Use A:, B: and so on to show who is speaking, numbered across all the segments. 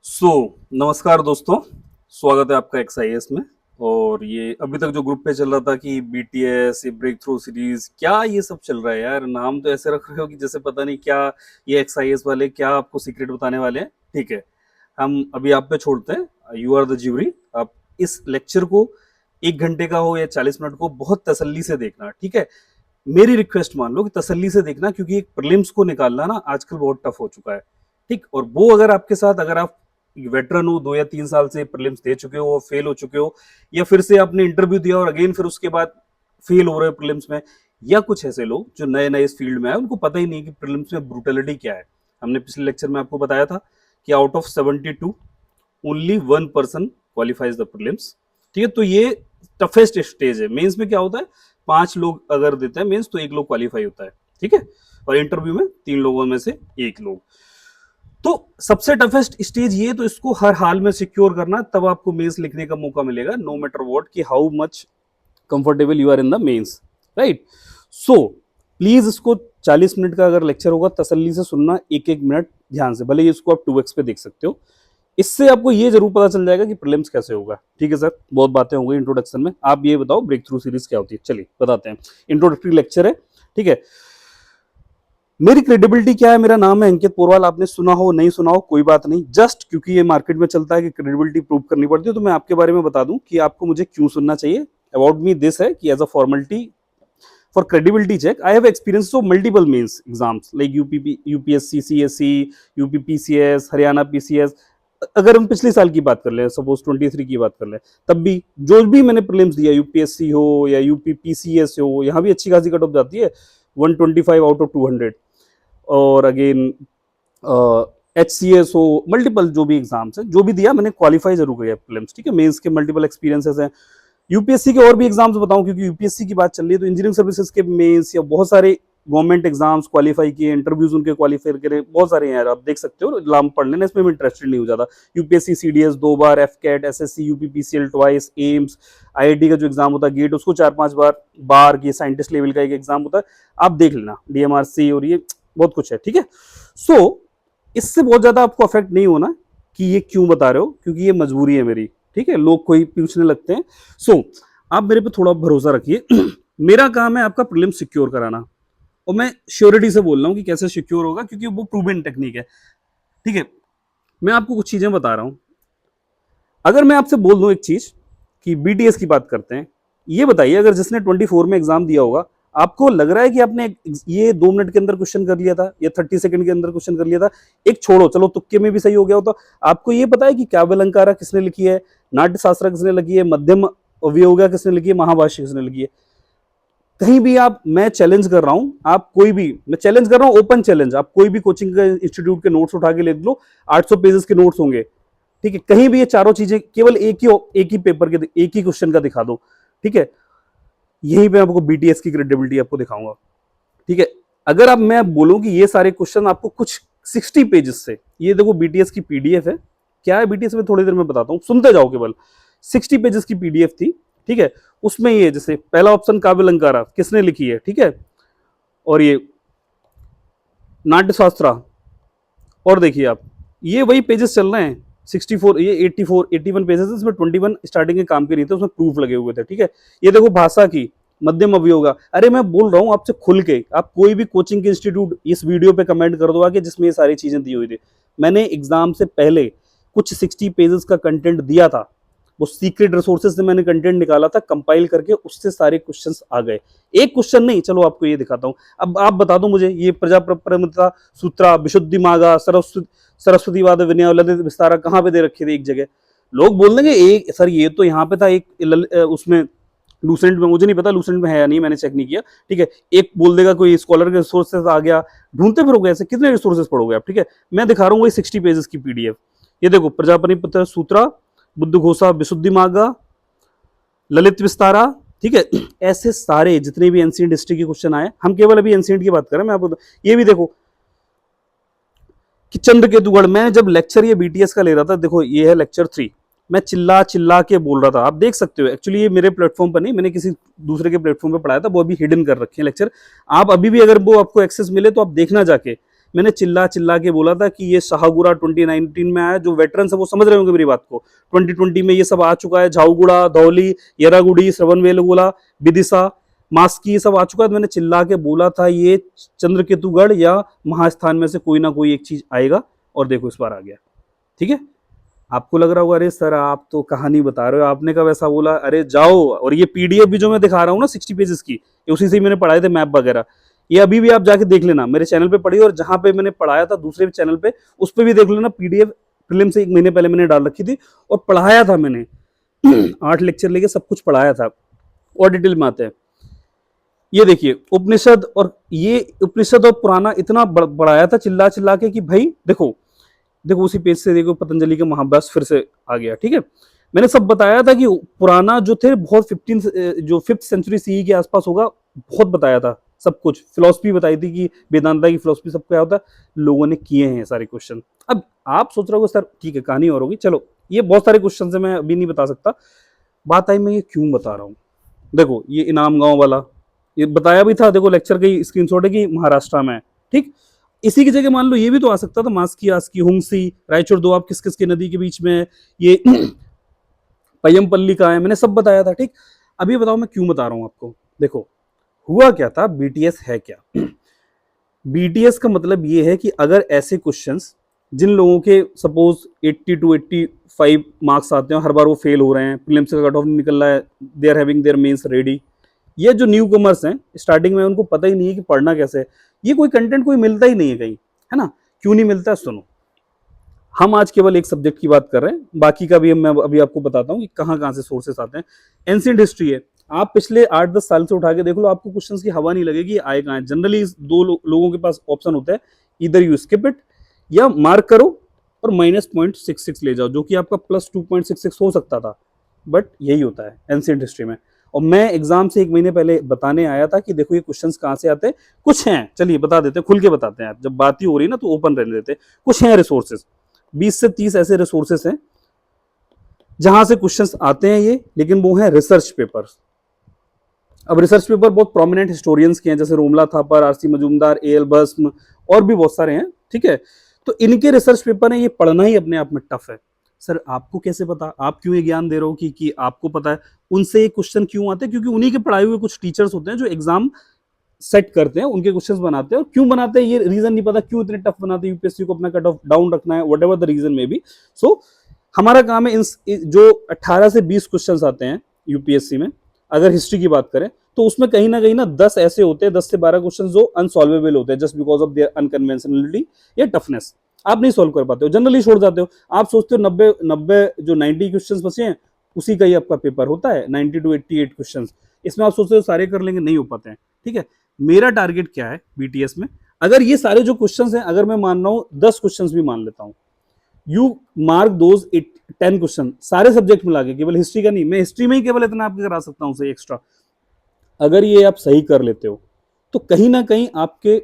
A: नमस्कार दोस्तों। स्वागत है आपका एक्सआईएस में। और ये अभी तक जो ग्रुप पे चल रहा था कि बीटीएस, ये ब्रेक थ्रू सीरीज, क्या ये सब चल रहा है यार? नाम तो ऐसे रख रहे हो कि जैसे पता नहीं क्या ये एक्सआईएस वाले क्या आपको सीक्रेट बताने वाले हैं। ठीक है, हम अभी आप पे छोड़ते हैं। You are the jury. आप इस लेक्चर को 1 घंटे का हो या 40 मिनट को बहुत तसल्ली से देखना। ठीक है, मेरी रिक्वेस्ट मान लो कि तसल्ली से देखना, क्योंकि एक प्रीलिम्स को निकालना ना आजकल बहुत टफ हो चुका है। ठीक, और वो अगर आपके साथ, अगर आप वेटरन हो, 2 या 3 साल से प्रीलिम्स दे चुके हो, फेल हो चुके हो, या फिर से आपने इंटरव्यू दिया और अगेन फिर उसके बाद फेल हो रहे हो प्रीलिम्स में, या कुछ ऐसे लोग जो नए नए इस फील्ड में आए, उनको पता ही नहीं कि प्रीलिम्स में ब्रूटलिटी क्या है। हमने पिछले लेक्चर में आपको बताया था कि out of 72 only 1 person qualifies the prelims. ठीक है, तो ये टफेस्ट स्टेज है। मेंस में क्या होता है, 5 लोग अगर देते हैं मेंस तो 1 लोग क्वालिफाई होता है। ठीक है, और इंटरव्यू में 3 लोगों में से 1 लोग। तो सबसे टफेस्ट स्टेज ये, तो इसको हर हाल में सिक्योर करना, तब आपको मेंस लिखने का मौका मिलेगा, नो मैटर व्हाट, कि how much comfortable you are in the mains, right. So please इसको 40 मिनट का अगर लेक्चर होगा, तसल्ली से सुनना, एक एक मिनट ध्यान से, भले ही इसको आप 2x पे देख सकते हो। इससे आपको ये जरूर पता चल जाएगा कि प्रीलिम्स कैसे होगा। ठीक है सर, बहुत बातें हो गई इंट्रोडक्शन में, आप ये बताओ ब्रेक थ्रू सीरीज क्या होती है। चलिए बताते हैं। इंट्रोडक्टरी लेक्चर है। ठीक है, मेरी क्रेडिबिलिटी क्या है? मेरा नाम है अंकित पोरवाल। आपने सुना हो नहीं सुना हो कोई बात नहीं, जस्ट क्योंकि ये मार्केट में चलता है कि क्रेडिबिलिटी प्रूव करनी पड़ती है, तो मैं आपके बारे में बता दूं कि आपको मुझे क्यों सुनना चाहिए। अबाउट मी दिस है कि as a formality for credibility check I have experience of multiple mains exams like UPSC, CSC, UP PCS, Haryana PCS. अगर हम पिछले साल की बात कर लें, सपोज 23 की बात कर लें, तब भी जो भी मैंने प्रीलिम्स दिया, यूपीएससी हो या यूपी पीसीएस हो, यहाँ भी अच्छी खासी कट ऑफ जाती है, 125 आउट ऑफ 200। और अगेन HCS हो, मल्टीपल जो भी एग्जाम्स है, जो भी दिया मैंने, क्वालिफाई जरूर किया प्रीलिम्स। ठीक है, मेंस के मल्टीपल एक्सपीरियंसेस हैं। यूपीएससी के और भी एग्जाम्स बताऊं, क्योंकि यूपीएससी की बात चल रही है, तो इंजीनियरिंग सर्विसेज के मेंस या बहुत सारे गवर्नमेंट एग्जाम्स क्वालिफाई किए, इंटरव्यूज उनके क्वालिफाई करे, बहुत सारे हैं यार, आप देख सकते हो। लाम पढ़ लेना, इसमें मैं इंटरेस्टेड नहीं हो जाता। यूपीएससी सीडीएस 2 बार, AFCAT, SSC, UPPCL twice, AIIMS, IIT का जो एग्जाम होता है गेट, उसको 4-5 बार, बार की साइंटिस्ट लेवल का एक एग्जाम होता है, आप देख लेना, डीएमआरसी, और ये बहुत कुछ है। ठीक है, सो इससे बहुत ज्यादा आपको अफेक्ट नहीं होना कि ये क्यों बता रहे हो, क्योंकि ये मजबूरी है मेरी। ठीक है, लोग कोई पूछने लगते हैं। सो आप मेरे पे थोड़ा भरोसा रखिए। मेरा काम है आपका प्रीलिम सिक्योर कराना, और मैं श्योरिटी से बोल रहा हूं कि कैसे सिक्योर होगा, क्योंकि वो प्रूवन टेक्निक है। ठीक है, मैं आपको कुछ चीजें बता रहा हूं। अगर मैं आपसे बोल दूं एक चीज कि बीटीएस की बात करते हैं, ये बताइए, अगर जिसने 24 में एग्जाम दिया होगा, आपको लग रहा है कि आपने ये 2 मिनट के अंदर क्वेश्चन कर लिया था या 30 सेकंड के अंदर क्वेश्चन कर लिया था? एक छोड़ो, चलो तुक्के में भी सही हो गया होता। आपको ये पता है कि काव्यालंकारा किसने लिखी है, नाट्य शास्त्र किसने लिखी है, मध्यम अवयोगा किसने लिखी है, महाभाष्य किसने लिखी है? कहीं भी आप, मैं चैलेंज कर रहा हूं, आप कोई भी, मैं चैलेंज कर रहा हूं, ओपन चैलेंज, आप कोई भी कोचिंग के इंस्टीट्यूट के नोट्स उठा के लिख लो, 800 पेजेस के नोट्स होंगे। ठीक है, कहीं भी ये चारों चीजें केवल एक ही पेपर के, एक ही क्वेश्चन का दिखा दो। ठीक है, यहीं पे आपको बीटीएस की क्रेडिबिलिटी आपको दिखाऊंगा। ठीक है, अगर आप, मैं बोलूं कि ये सारे क्वेश्चन आपको कुछ 60 पेजेस से, ये देखो बीटीएस की पीडीएफ है, क्या है बीटीएस में थोड़ी देर में बताता हूं, सुनते जाओ। केवल 60 पेजेस की पीडीएफ थी। ठीक है, उसमें ये, जैसे पहला ऑप्शन काव्यालंकारा किसने लिखी है, ठीक है, और ये नाट्यशास्त्रा, और देखिए आप, ये वही पेजेस चल रहे हैं, 64, ये 84, 81 पेजेस, इसमें 21 स्टार्टिंग के काम के नहीं थे, उसमें प्रूफ लगे हुए थे। ठीक है, ये देखो भाषा की मध्यम अवयोगा। अरे मैं बोल रहा हूं आपसे खुल के, आप कोई भी कोचिंग के इंस्टीट्यूट इस वीडियो पे कमेंट कर दो आगे, जिसमें ये सारी चीजें दी हुई थी। मैंने एग्जाम से पहले कुछ 60 पेजेस का कंटेंट दिया था, वो सीक्रेट रिसोर्सेज से मैंने कंटेंट निकाला था, कंपाइल करके, उससे सारे क्वेश्चंस आ गए। एक क्वेश्चन नहीं, चलो आपको ये दिखाता हूं। अब आप बता दो मुझे, ये प्रजाप्रमिता सूत्रा, विशुद्धि मागा, सरस्वतीवाद विनय, ललित विस्तारा कहाँ पे दे रखे थे? एक जगह। लोग बोल देंगे एक सर ये तो यहाँ पे था, एक उसमें लूसेंट में, मुझे नहीं पता लूसेंट में है या नहीं, मैंने चेक नहीं किया। ठीक है, एक बोल देगा कोई स्कॉलर के रिसोर्सेज आ गया, ढूंढते फिरोगे ऐसे कितने रिसोर्सेज पढ़ोगे आप? ठीक है, मैं दिखा रहा हूँ वही 60 पेजेस की पीडीएफ। ये देखो, प्रजापतिपुत्र सूत्रा, बुद्धघोषा, विशुद्धि मार्गा, ललित विस्तारा। ठीक है, ऐसे सारे जितने भी एंशिएंट हिस्ट्री के क्वेश्चन आए, हम केवल अभी एंशिएंट की बात कर रहे हैं। मैं आपको ये भी देखो कि चंद्रकेतुगढ़, मैं जब लेक्चर ये बीटीएस का ले रहा था, देखो ये है लेक्चर 3, मैं चिल्ला चिल्ला के बोल रहा था, आप देख सकते हो। एक्चुअली ये मेरे प्लेटफॉर्म पर नहीं, मैंने किसी दूसरे के प्लेटफॉर्म पे पढ़ाया था, वो अभी हिडन कर रखे हैं लेक्चर। आप अभी भी अगर वो आपको एक्सेस मिले तो आप देखना जाके मैंने चिल्ला चिल्ला के बोला था कि ये शाहगुड़ा 2019 में आया, जो वेटरन्स है वो समझ रहे होंगे मेरी बात को, 2020 में ये सब आ चुका है, झाऊगुड़ा, धौली, येरागुड़ी, श्रवणबेलगोला, विदिशा, मास्की, ये सब आ चुका है। तो मैंने चिल्ला के बोला था ये चंद्रकेतुगढ़ या महास्थान में से कोई ना कोई एक चीज आएगा, और देखो इस बार आ गया। ठीक है, आपको लग रहा होगा अरे सर आप तो कहानी बता रहे हो, आपने कब ऐसा बोला, अरे जाओ, और ये पीडीएफ भी जो मैं दिखा रहा हूँ ना 60 पेजेस की, ये उसी से ही मैंने पढ़ाए थे मैप वगैरह, ये अभी भी आप जाके देख लेना, मेरे चैनल पे पढ़ी, और जहां पे मैंने पढ़ाया था दूसरे चैनल पे उस पर भी देख लेना, पीडीएफ प्रीलिम से 1 महीने पहले मैंने डाल रखी थी, और पढ़ाया था मैंने 8 लेक्चर लेके सब कुछ पढ़ाया था, और डिटेल में आते हैं। ये देखिए उपनिषद, और ये उपनिषद और पुराना इतना बढ़ाया था चिल्ला चिल्ला के कि भाई देखो देखो उसी पेज से देखो, पतंजलि का महाभाष्य फिर से आ गया। ठीक है, मैंने सब बताया था कि पुराना जो थे बहुत 5th सेंचुरी सी के आसपास होगा, बहुत बताया था सब कुछ, फिलोसफी बताई थी कि वेदांता की फिलोसफी सब क्या होता है, लोगों ने किए हैं सारे क्वेश्चन। अब आप सोच रहे हो सर ठीक है कहानी और होगी, चलो ये बहुत सारे क्वेश्चन है, मैं अभी नहीं बता सकता। बात आई मैं ये क्यों बता रहा हूँ, देखो ये इनाम गांव वाला ये बताया भी था, देखो लेक्चर की स्क्रीनशॉट है कि महाराष्ट्र में है। ठीक, इसी की जगह मान लो ये भी तो आ सकता था, मास्की, आस्की, हुंगसी, रायचूर दो आप किस किस की नदी के बीच में है, ये पय्यमपल्ली का है, मैंने सब बताया था। ठीक, अभी बताओ मैं क्यों बता रहा हूं आपको। देखो हुआ क्या था, बीटीएस है क्या बीटीएस का मतलब ये है कि अगर ऐसे क्वेश्चंस जिन लोगों के सपोज 80 to 85 मार्क्स आते हैं, हर बार वो फेल हो रहे हैं, प्रीलिम्स का कट ऑफ निकल रहा है, they are having their mains ready, ये जो न्यू कमर्स हैं स्टार्टिंग में उनको पता ही नहीं है कि पढ़ना कैसे है, ये कोई कंटेंट कोई मिलता ही नहीं है कहीं, है ना, क्यों नहीं मिलता है सुनो। हम आज केवल एक सब्जेक्ट की बात कर रहे हैं, बाकी का भी मैं अभी आपको बताता हूँ कि कहाँ कहाँ से सोर्सेस आते हैं। एंशिएंट हिस्ट्री है, आप पिछले 8-10 साल से उठा के देख लो, आपको क्वेश्चंस की हवा नहीं लगेगी आए कहाँ है। जनरली दो लोगों के पास ऑप्शन होता है, इधर यू स्किप इट या मार्क करो और -0.66 ले जाओ, जो कि आपका +2.66 हो सकता था, बट यही होता है एंशिएंट हिस्ट्री में। और मैं एग्जाम से 1 महीने पहले बताने आया था कि देखो ये क्वेश्चंस कहाँ से आते हैं, कुछ हैं, चलिए बता देते हैं, खुल के बताते हैं, जब बात ही हो रही है ना तो ओपन रहने देते हैं। कुछ हैं रिसोर्सेज, 20 से 30 ऐसे रिसोर्सेज हैं जहां से क्वेश्चंस आते हैं ये, लेकिन वो हैं रिसर्च पेपर्स। अब रिसर्च पेपर बहुत प्रोमिनेंट हिस्टोरियंस के हैं, जैसे रोमला थापर, आरसी मजूमदार, एएल भस्म, और भी बहुत सारे हैं। ठीक है, तो इनके रिसर्च पेपर है, ये पढ़ना ही अपने आप में टफ है। सर आपको कैसे पता, आप क्यों ये ज्ञान दे रहे हो कि आपको पता है, उनसे ये क्वेश्चन क्यों आते हैं, क्योंकि उन्हीं के पढ़ाए हुए कुछ टीचर्स होते हैं जो एग्जाम सेट करते हैं, उनके क्वेश्चंस बनाते हैं, और क्यों बनाते हैं ये रीजन नहीं पता, क्यों इतने टफ बनाते हैं, यूपीएससी को अपना कट ऑफ डाउन रखना है, व्हाटएवर द रीजन में भी। सो हमारा काम है इन जो 18 से 20 क्वेश्चंस आते हैं यूपीएससी में, अगर हिस्ट्री की बात करें तो उसमें कहीं ना 10 ऐसे होते हैं, 10 से 12 क्वेश्चन जो अनसॉल्वेबल होते हैं, जस्ट बिकॉज ऑफ देयर अनकन्वेंशनलिटी या टफनेस, आप नहीं सॉल्व कर पाते हो, जनरली छोड़ जाते हो। आप सोचते हो 90 जो 90 क्वेश्चंस बचे हैं उसी का ही आपका पेपर होता है, 90 to 88 क्वेश्चंस, इसमें आप सोचते हो सारे कर लेंगे, नहीं हो पाते हैं। ठीक है, मेरा टारगेट क्या है बीटीएस में, अगर ये सारे जो क्वेश्चंस हैं, अगर मैं मान रहा हूं 10 क्वेश्चंस भी मान लेता हूं, यू मार्क दोज 10 क्वेश्चन सारे सब्जेक्ट मिला के, केवल हिस्ट्री का नहीं, मैं हिस्ट्री में ही केवल इतना आपके करा सकता हूं एक्स्ट्रा, अगर ये आप सही कर लेते हो तो कहीं ना कहीं आपके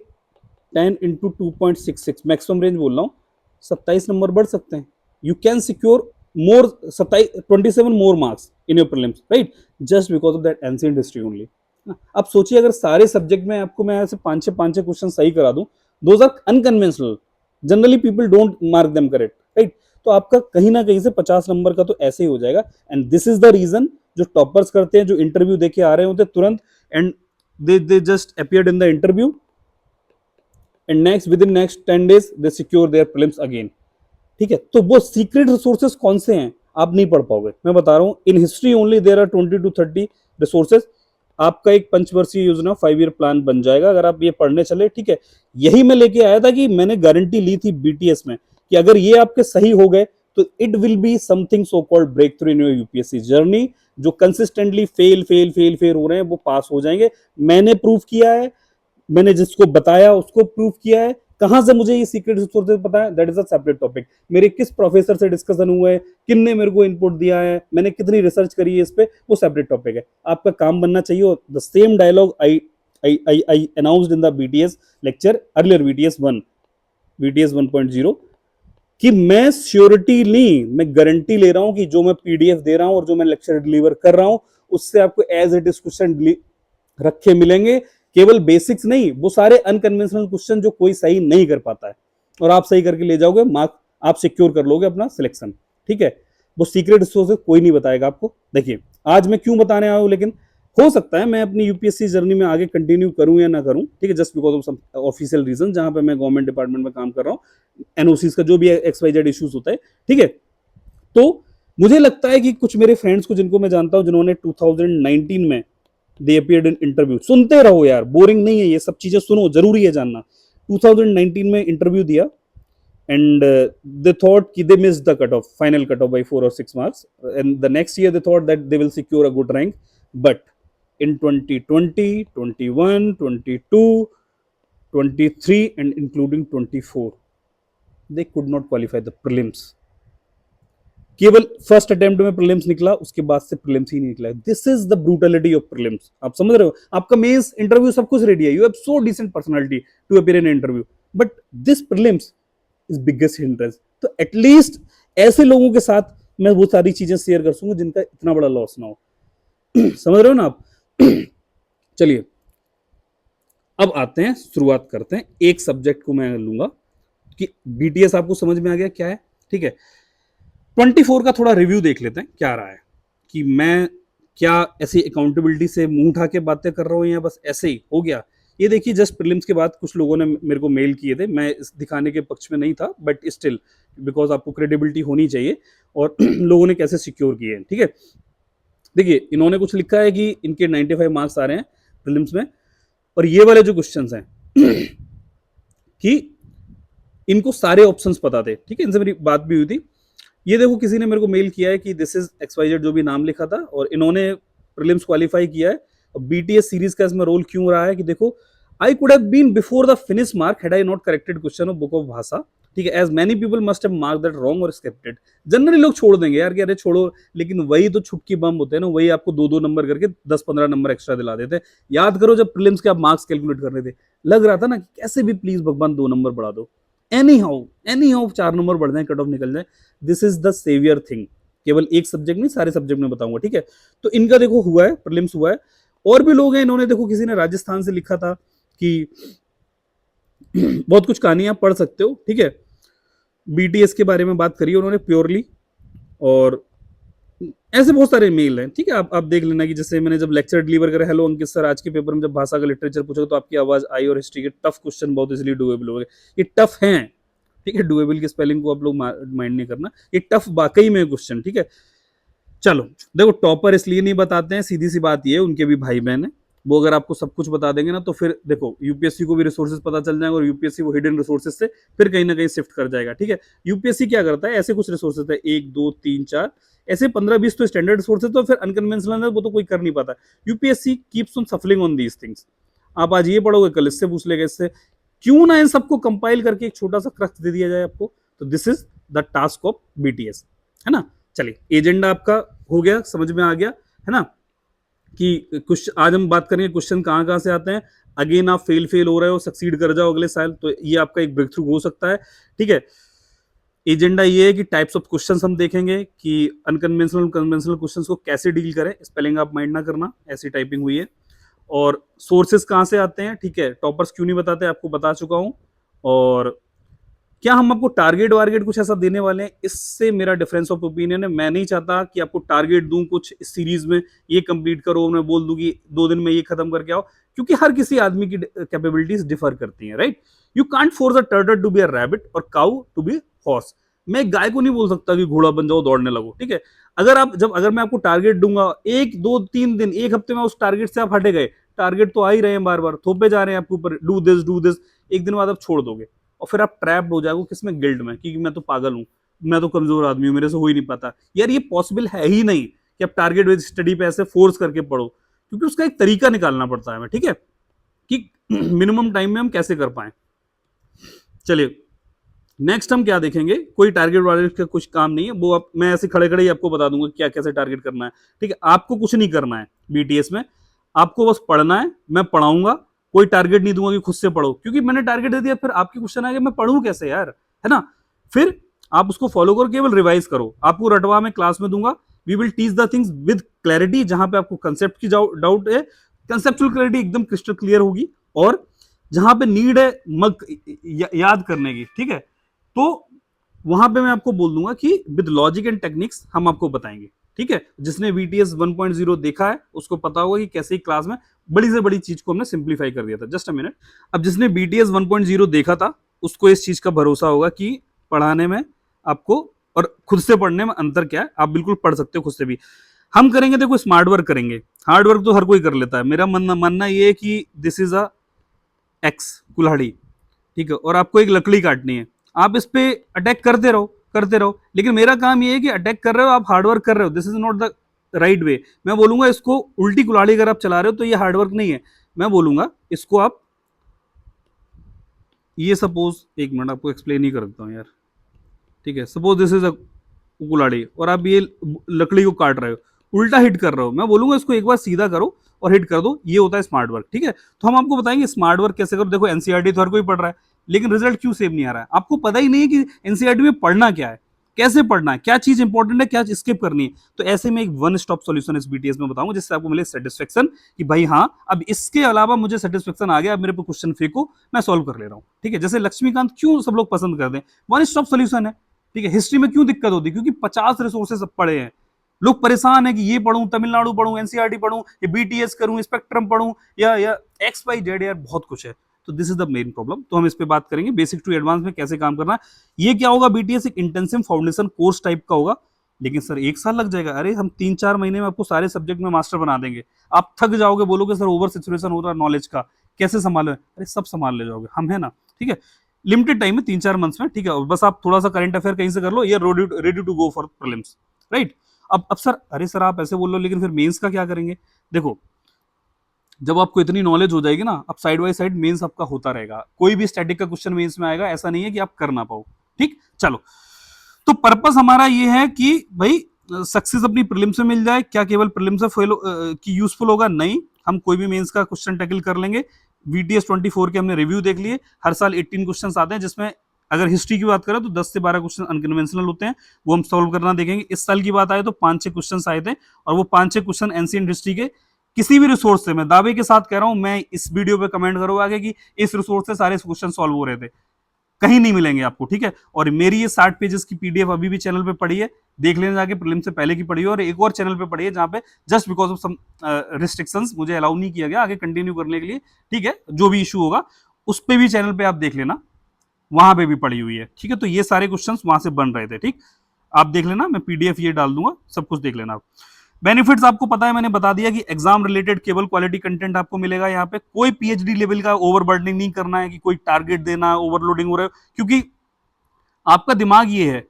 A: 10 into 2.66 मैक्सिमम रेंज बोल रहा हूँ, 27 नंबर बढ़ सकते हैं, you can secure more 27 more marks in your prelims, right, just because of that ancient history only. अब सोचिए अगर सारे सब्जेक्ट में आपको मैं ऐसे 5-6 क्वेश्चन सही करा दूं, those are unconventional, generally people don't mark them correct, right, तो आपका कहीं ना कहीं से 50 नंबर का तो ऐसे ही हो जाएगा। And this is the reason जो टॉपर्स करते हैं, जो इंटरव्यू देके आ रहे होते तुरंत, and they just appeared in the interview and within next 10 days they secure their prelims again। ठीक है, तो वो सीक्रेट रिसोर्सेज कौन से हैं आप नहीं पढ़ पाओगे, मैं बता रहा हूं, in history only there are 20 to 30 resources. आपका एक पंचवर्षीय योजना 5 ईयर प्लान बन जाएगा अगर आप ये पढ़ने चले। ठीक है, यही मैं लेके आया था कि मैंने गारंटी ली थी बीटीएस में कि अगर ये आपके सही हो गए तो it will be something so called break through in your UPSC journey. जो कंसिस्टेंटली फेल हो रहे हैं वो पास हो जाएंगे, मैंने प्रूफ किया है, मैंने जिसको बताया उसको प्रूफ किया है। कहां से मुझे ये सीक्रेट सोर्सेज पता है, that is a separate topic. मेरे किस प्रोफेसर से डिस्कशन हुए, किन्ने मेरे को इनपुट दिया है, मैंने कितनी रिसर्च करी है इस पे, वो सेपरेट टॉपिक है। आपका काम बनना चाहिए the same dialogue I announced in the BTS lecture earlier, BTS 1.0, कि मैं श्योरिटी ली, मैं गारंटी ले रहा हूं कि जो मैं पीडीएफ दे रहा हूं और जो मैं लेक्चर डिलीवर कर रहा हूं उससे आपको एज इट इज क्वेश्चन रखे मिलेंगे। केवल बेसिक्स नहीं, वो सारे अनकन्वेंशनल क्वेश्चन जो कोई सही नहीं कर पाता है, और आप सही करके ले जाओगे, मार्क आप सिक्योर कर लोगे अपना सिलेक्शन। ठीक है, वो सीक्रेट रिसोर्सेज कोई नहीं बताएगा आपको। देखिए आज मैं क्यों बताने आया हूं, लेकिन हो सकता है मैं अपनी यूपीएससी जर्नी में आगे कंटिन्यू करूं या ना करूं, ठीक है, just because of some official reason, जहां पे मैं गवर्नमेंट डिपार्टमेंट में काम कर रहा हूं, एनओसीज का जो भी XYZ इश्यूज होता है, ठीक है। तो मुझे लगता है कि कुछ मेरे फ्रेंड्स को, जिनको मैं जानता हूं, जिन्होंने 2019 में दे अपीयर्ड इन इंटरव्यू, सुनते रहो यार, बोरिंग नहीं है, ये सब चीजें सुनो, जरूरी है जानना। 2019 में इंटरव्यू दिया, and they thought कि they missed the cutoff, final cutoff by 4 or 6 marks, and the next year they thought that they will secure a good rank, but in 2020, 21, 22, 23 and including 24 they could not qualify the prelims। केवल first attempt में prelims निकला, उसके बाद से prelims ही नहीं निकला। This is the brutality of prelims. आप समझ रहे हो, आपका मेंस इंटरव्यू सब कुछ रेडी है, you have so decent personality to appear in interview, but this prelims is biggest hindrance. तो एटलीस्ट ऐसे लोगों के साथ मैं वो सारी चीजें शेयर कर सकूंगा जिनका इतना बड़ा लॉस ना हो। समझ रहे हो ना आप? चलिए अब आते हैं, शुरुआत करते हैं। एक सब्जेक्ट को मैं लूंगा कि बीटीएस आपको समझ में आ गया क्या है, ठीक है। 24 का थोड़ा रिव्यू देख लेते हैं क्या रहा है, कि मैं क्या ऐसी अकाउंटेबिलिटी से मुंह उठा के बातें कर रहा हूं या बस ऐसे ही हो गया। ये देखिए, जस्ट प्रीलिम्स के बाद कुछ लोगों ने मेरे को मेल किए थे, मैं इस दिखाने के पक्ष में नहीं था, बट स्टिल बिकॉज आपको क्रेडिबिलिटी होनी चाहिए, और लोगों ने कैसे सिक्योर किए हैं, ठीक है। देखिए इन्होंने कुछ लिखा है कि इनके 95 मार्क्स आ रहे हैं प्रीलिम्स में, और ये वाले जो क्वेश्चंस हैं कि इनको सारे ऑप्शंस पता थे, ठीक है, इनसे मेरी बात भी हुई थी। ये देखो किसी ने मेरे को मेल किया है कि दिस इज XYZ, जो भी नाम लिखा था, और इन्होंने प्रीलिम्स क्वालिफाई किया है। बीटीएस सीरीज का इसमें रोल क्यों रहा है कि देखो, I could have been before the finish mark had I not corrected question of book of भाषा, ठीक है, as many people must have mark that wrong और स्क्रिप्टेड। जनरली लोग छोड़ देंगे यार कि अरे छोड़ो, लेकिन वही तो छुटकी बम होते हैं ना, वही आपको 2-2 नंबर करके 10-15 नंबर एक्स्ट्रा दिला देते हैं। याद करो जब प्रीलिम्स के आप मार्क्स कैलकुलेट कर रहे थे, लग रहा था ना कि कैसे भी प्लीज भगवान 2 नंबर बढ़ा दो, एनी हाउ 4 नंबर बढ़ जाए, कट ऑफ निकल जाए। This is the saviour thing. केवल एक सब्जेक्ट नहीं, सारे सब्जेक्ट में बताऊंगा, ठीक है। तो इनका देखो हुआ है, प्रीलिम्स हुआ है। और भी लोग हैं, इन्होंने देखो किसी ने राजस्थान से लिखा था कि बहुत कुछ कहानियां पढ़ सकते हो, ठीक है, बीटीएस के बारे में बात करी उन्होंने प्योरली, और ऐसे बहुत सारे मेल हैं, ठीक है। आप देख लेना कि जैसे मैंने जब लेक्चर डिलीवर करा, हेलो अंकित सर, आज के पेपर में जब भाषा का लिटरेचर पूछा तो आपकी आवाज आई और हिस्ट्री के टफ क्वेश्चन बहुत इजीली डुएबल हो गए। ये टफ हैं, ठीक है, डुएबल की स्पेलिंग को आप लोग माइंड नहीं करना, ये टफ वाकई में क्वेश्चन, ठीक है। चलो देखो, टॉपर इसलिए नहीं बताते हैं, सीधी सी बात ये है, उनके भी भाई बहन है, वो अगर आपको सब कुछ बता देंगे ना, तो फिर देखो यूपीएससी को भी रिसोर्सेज पता चल जाएंगे, और यूपीएससी वो हिडन रिसोर्सेज से फिर कहीं ना कहीं शिफ्ट कर जाएगा, ठीक है। यूपीएससी क्या करता है, ऐसे कुछ रिसोर्सेज है 1 2 3 4 ऐसे 15-20 तो स्टैंडर्ड रिसोर्सेज, तो फिर अनकन्वेंशनल है वो तो कोई कर नहीं पाता। UPSC keeps on सफलिंग on these things. आप आज ये पढ़ोगे, कल इससे पूछ लेगा, इससे क्यों ना इन सबको कंपाइल करके एक छोटा सा क्रक्स दे दिया जाए आपको। तो this is the task of BTS, है ना। चलिए एजेंडा आपका हो गया, समझ में आ गया, है ना, कि कुछ आज हम बात करेंगे क्वेश्चन कहाँ से आते हैं। अगेन आप फेल हो रहे हो, सक्सीड कर जाओ अगले साल, तो ये आपका एक ब्रेक थ्रू हो सकता है, ठीक है। एजेंडा ये है कि टाइप्स ऑफ क्वेश्चंस हम देखेंगे कि अनकन्वेंशनल कन्वेंशनल क्वेश्चंस को कैसे डील करें, स्पेलिंग आप माइंड ना करना, ऐसी टाइपिंग हुई है। और सोर्सेस कहाँ से आते हैं, ठीक है, टॉपर्स क्यों नहीं बताते आपको बता चुका हूं। और क्या हम आपको टारगेट वारगेट कुछ ऐसा देने वाले हैं, इससे मेरा डिफरेंस ऑफ ओपिनियन है। मैं नहीं चाहता कि आपको टारगेट दूं कुछ इस सीरीज में, ये कंप्लीट करो, मैं बोल दूं कि 2 दिन में ये खत्म करके आओ, क्योंकि हर किसी आदमी की कैपेबिलिटीज डिफर करती हैं, right. You can't force a turtle to be a rabbit और काउ टू बी हॉर्स। मैं गाय को नहीं बोल सकता कि घोड़ा बन जाओ, दौड़ने लगो, ठीक है। अगर मैं आपको टारगेट दूंगा 1 2 3 दिन 1 हफ्ते में उस टारगेट से आप हटे गए, टारगेट तो आ ही रहे हैं, बार बार थोपे जा रहे हैं आपके ऊपर, डू दिस, एक दिन बाद आप छोड़ दोगे, और फिर आप ट्रैप्ड हो जाओगे किसमें, गिल्ड में, क्योंकि मैं तो पागल हूं, मैं तो कमजोर आदमी हूं, मेरे से हो ही नहीं पाता। यार ये पॉसिबल है ही नहीं कि आप टारगेट बेस्ड स्टडी पे ऐसे फोर्स करके पढ़ो, क्योंकि उसका एक तरीका निकालना पड़ता है हमें, ठीक है, कि मिनिमम टाइम में हम कैसे कर पाए। चलिए नेक्स्ट हम क्या देखेंगे, कोई टारगेट वारगेट का कुछ काम नहीं है, वो मैं ऐसे खड़े खड़े ही आपको बता दूंगा क्या कैसे टारगेट करना है, ठीक है। आपको कुछ नहीं करना है बीटीएस में, आपको बस पढ़ना है, मैं पढ़ाऊंगा, कोई टारगेट नहीं दूंगा कि खुद से पढ़ो, क्योंकि मैंने टारगेट दे दिया, फिर आपके क्वेश्चन आएगा मैं पढ़ूं कैसे यार, है ना। फिर आप उसको फॉलो करो, केवल रिवाइज करो, आपको रटवा में क्लास में दूंगा, we will teach the things with clarity, जहां पे आपको कंसेप्ट की डाउट है कंसेप्चुअल क्लैरिटी एकदम क्रिस्टल क्लियर होगी, और जहां पे नीड है याद करने की, ठीक है, तो वहां पे मैं आपको बोल दूंगा कि विद लॉजिक एंड टेक्निक्स हम आपको बताएंगे, ठीक है। जिसने VTS 1.0 देखा है उसको पता होगा कि कैसे क्लास में बड़ी से बड़ी चीज को हमने सिंप्लीफाई कर दिया था। Just a minute. अब जिसने BTS 1.0 देखा था उसको इस चीज का भरोसा होगा कि पढ़ाने में आपको और खुद से पढ़ने में अंतर क्या है। आप बिल्कुल पढ़ सकते हो खुद से भी। हम करेंगे, देखो स्मार्ट वर्क करेंगे, हार्ड वर्क तो हर कोई कर लेता है। मेरा मानना ये है कि दिस इज अ एक्स कुल्हाड़ी, ठीक है, और आपको एक लकड़ी काटनी है, आप इस पे अटैक करते रहो करते रहो, लेकिन मेरा काम ये है कि अटैक कर रहे हो, आप हार्डवर्क कर रहे हो, this is not the right way. मैं बोलूंगा इसको उल्टी कुल्हाड़ी अगर आप चला रहे हो तो ये हार्डवर्क नहीं है। मैं बोलूंगा इसको आप, ये सपोज, एक मिनट आपको एक्सप्लेन ही कर देता हूँ यार, ठीक है। सपोज दिस इज अ कुल्हाड़ी और आप ये लकड़ी को काट रहे हो, उल्टा हिट कर रहे हो, मैं बोलूंगा इसको एक बार सीधा करो और हिट कर दो, ये होता है स्मार्ट वर्क, ठीक है। तो हम आपको बताएंगे स्मार्ट वर्क कैसे करो। देखो एनसीईआरटी तो हर कोई पढ़ रहा है, लेकिन रिजल्ट क्यों सेम नहीं आ रहा है? आपको पता ही नहीं है कि एनसीईआरटी में पढ़ना क्या है, कैसे पढ़ना है, क्या चीज इंपॉर्टेंट है, क्या स्किप करनी है। तो ऐसे में एक वन स्टॉप सॉल्यूशन इस BTS में बताऊंगा जिससे आपको मिले सेटिस्फेक्शन कि भाई हाँ, अब इसके अलावा मुझे सेटिस्फेक्शन आ गया, अब मेरे पे क्वेश्चन फेंको, मैं सॉल्व कर ले रहा हूँ, ठीक है। जैसे लक्ष्मीकांत क्यों सब लोग पसंद करते हैं, वन स्टॉप सॉल्यूशन है, ठीक है। हिस्ट्री में क्यों दिक्कत होती है? क्योंकि 50 रिसोर्सेज पड़े हैं, लोग परेशान है कि ये पढ़ूं, तमिलनाडु पढ़ूं, एनसीईआरटी पढ़ूं, ये BTS करूं, स्पेक्ट्रम पढ़ूं, या XYZ, यार बहुत कुछ है। तो this is the main problem. तो हम इस पे बात करेंगे बेसिक टू एडवांस में कैसे काम करना है। ये क्या होगा, BTS एक इंटेंसिव फाउंडेशन कोर्स टाइप का होगा। लेकिन सर 1 साल लग जाएगा? अरे हम 3-4 महीने में आपको सारे सब्जेक्ट में मास्टर बना देंगे। आप थक जाओगे, बोलोगे सर ओवर सेचुरेशन हो रहा है नॉलेज का, कैसे संभालो? अरे सब संभाल ले जाओगे, हम है ना, ठीक है। लिमिटेड टाइम में 3-4 मंथ्स में, ठीक है। बस आप थोड़ा सा करंट अफेयर कहीं से कर लो, ये ready to go for prelims, right. अब सर, अरे सर आप ऐसे बोल लो, लेकिन फिर मेंस का क्या करेंगे? देखो जब आपको इतनी नॉलेज हो जाएगी ना, अब साइड बाय साइड मेंस आपका होता रहेगा, कोई भी स्टैटिक का क्वेश्चन मेंस में आएगा, ऐसा नहीं है कि आप कर ना पाओ, ठीक। चलो, तो पर्पस हमारा ये है कि भाई सक्सेस अपनी प्रीलिम्स में मिल जाए। क्या केवल प्रीलिम्स में की यूजफुल होगा? नहीं, हम कोई भी मेंस का क्वेश्चन टैकल कर लेंगे। VTS 24 के हमने रिव्यू देख लिए, हर साल 18 क्वेश्चन आते हैं, जिसमें अगर हिस्ट्री की बात करें तो 10 से 12 क्वेश्चन अनकन्वेंशनल होते हैं, वो हम सॉल्व करना देखेंगे। इस साल की बात आए तो 5-6 क्वेश्चन आए थे, और वो 5-6 क्वेश्चन एंशिएंट हिस्ट्री के किसी भी रिसोर्स से, मैं दावे के साथ कह रहा हूं, मैं इस वीडियो पे कमेंट करूंगा आगे कि इस रिसोर्स से सारे क्वेश्चन सॉल्व हो रहे थे, कहीं नहीं मिलेंगे आपको, ठीक है। और मेरी ये 60 पेजेस की PDF अभी भी चैनल पे पड़ी है, देख लेना जाके, प्रीलिम से पहले की पड़ी है, और एक और चैनल पे पड़ी है जहां पे just because of some restrictions मुझे अलाउ नहीं किया गया आगे कंटिन्यू करने के लिए, ठीक है। जो भी इशू होगा उस पे भी चैनल पे आप देख लेना, वहां पे भी पड़ी हुई है, ठीक है। तो ये सारे क्वेश्चन वहां से बन रहे थे, ठीक। आप देख लेना, मैं PDF ये डाल दूंगा, सब कुछ देख लेना आप। बेनिफिट्स आपको पता है, मैंने बता दिया कि एग्जाम रिलेटेड केवल क्वालिटी कंटेंट आपको मिलेगा यहाँ पे। कोई PhD लेवल का ओवरबर्डनिंग नहीं करना है कि कोई टारगेट देना, ओवरलोडिंग हो रहा है, क्योंकि आपका दिमाग ये है,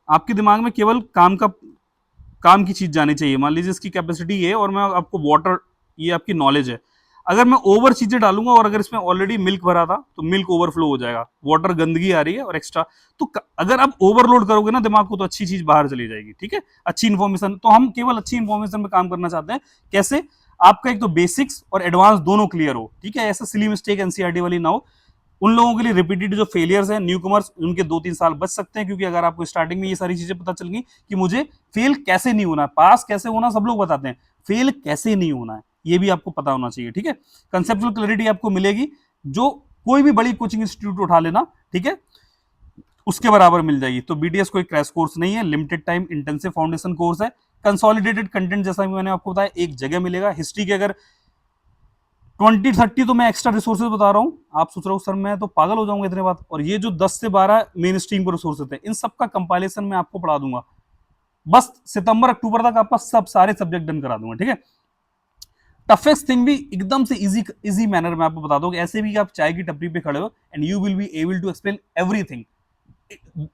A: आपके दिमाग में केवल काम की चीज जानी चाहिए। मान लीजिए इसकी कैपेसिटी ये है और मैं आपको वाटर, ये आपकी नॉलेज है, अगर मैं ओवर चीजें डालूंगा और अगर इसमें ऑलरेडी मिल्क भरा था तो मिल्क ओवरफ्लो हो जाएगा, वाटर गंदगी आ रही है और एक्स्ट्रा, तो अगर आप ओवरलोड करोगे ना दिमाग को तो अच्छी चीज बाहर चली जाएगी, ठीक है। अच्छी इंफॉर्मेशन, तो हम केवल अच्छी इंफॉर्मेशन में काम करना चाहते हैं। कैसे? आपका एक तो बेसिक्स और एडवांस दोनों क्लियर हो, ठीक है। ऐसा सिली मिस्टेक एनसीईआरटी वाली ना हो। उन लोगों के लिए रिपीटेड जो फेलियर्स हैं, न्यू कमर्स, उनके 2-3 साल बच सकते हैं, क्योंकि अगर आपको स्टार्टिंग में ये सारी चीजें पता चल गई कि मुझे फेल कैसे नहीं होना, पास कैसे होना सब लोग बताते हैं, फेल कैसे नहीं होना है ये भी आपको पता होना चाहिए, ठीक है। कंसेप्चुअल क्लैरिटी आपको मिलेगी, जो कोई भी बड़ी कोचिंग इंस्टीट्यूट उठा लेना, ठीक है, उसके बराबर मिल जाएगी। तो BTS कोई क्रैश कोर्स नहीं है, limited time intensive foundation course है। कंसोलिडेटेड कंटेंट जैसा मैंने आपको बताया एक जगह मिलेगा। हिस्ट्री के अगर 20-30 तो मैं एक्स्ट्रा रिसोर्सेज बता रहा हूं, आप सोच रहे हो सर मैं तो पागल हो जाऊंगा इतने बात, और ये जो 10 से 12 मेन स्ट्रीम पर रिसोर्सेज हैं, इन सब का कंपाइलेशन मैं आपको पढ़ा दूंगा। बस सितंबर-अक्टूबर तक आपका सब सारे सब्जेक्ट डन करा दूंगा, ठीक है। टफेस्ट थिंग भी एकदम से इजी मैनर में आपको बता दो, ऐसे भी आप चाय की टपरी पे खड़े हो and you will be able to explain everything.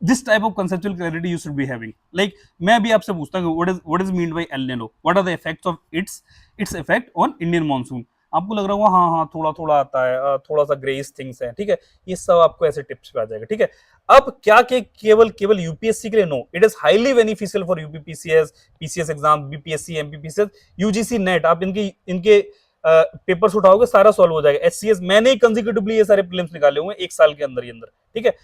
A: This type of conceptual clarity you should be having. Like मैं भी आपसे पूछता हूँ what is mean by El Nino, what are the effects of its effect on Indian monsoon. आपको लग रहा होगा हाँ हाँ थोड़ा थोड़ा आता है, थोड़ा सा ग्रेस थिंग्स है, ठीक है। ये सब आपको ऐसे टिप्स पे आ जाएगा, ठीक है। अब क्या के केवल यूपीएससी के लिए? No, it is highly beneficial for UPPCS, PCS exam, BPSC, MPPCS, UGC NET. आप इनके पेपर्स उठाओगे सारा सॉल्व हो जाएगा। एचसीएस मैंने कंसेक्यूटिवली ये सारे प्रीलिम्स निकाले हुए हैं 1 साल के अंदर ही अंदर, ठीक है।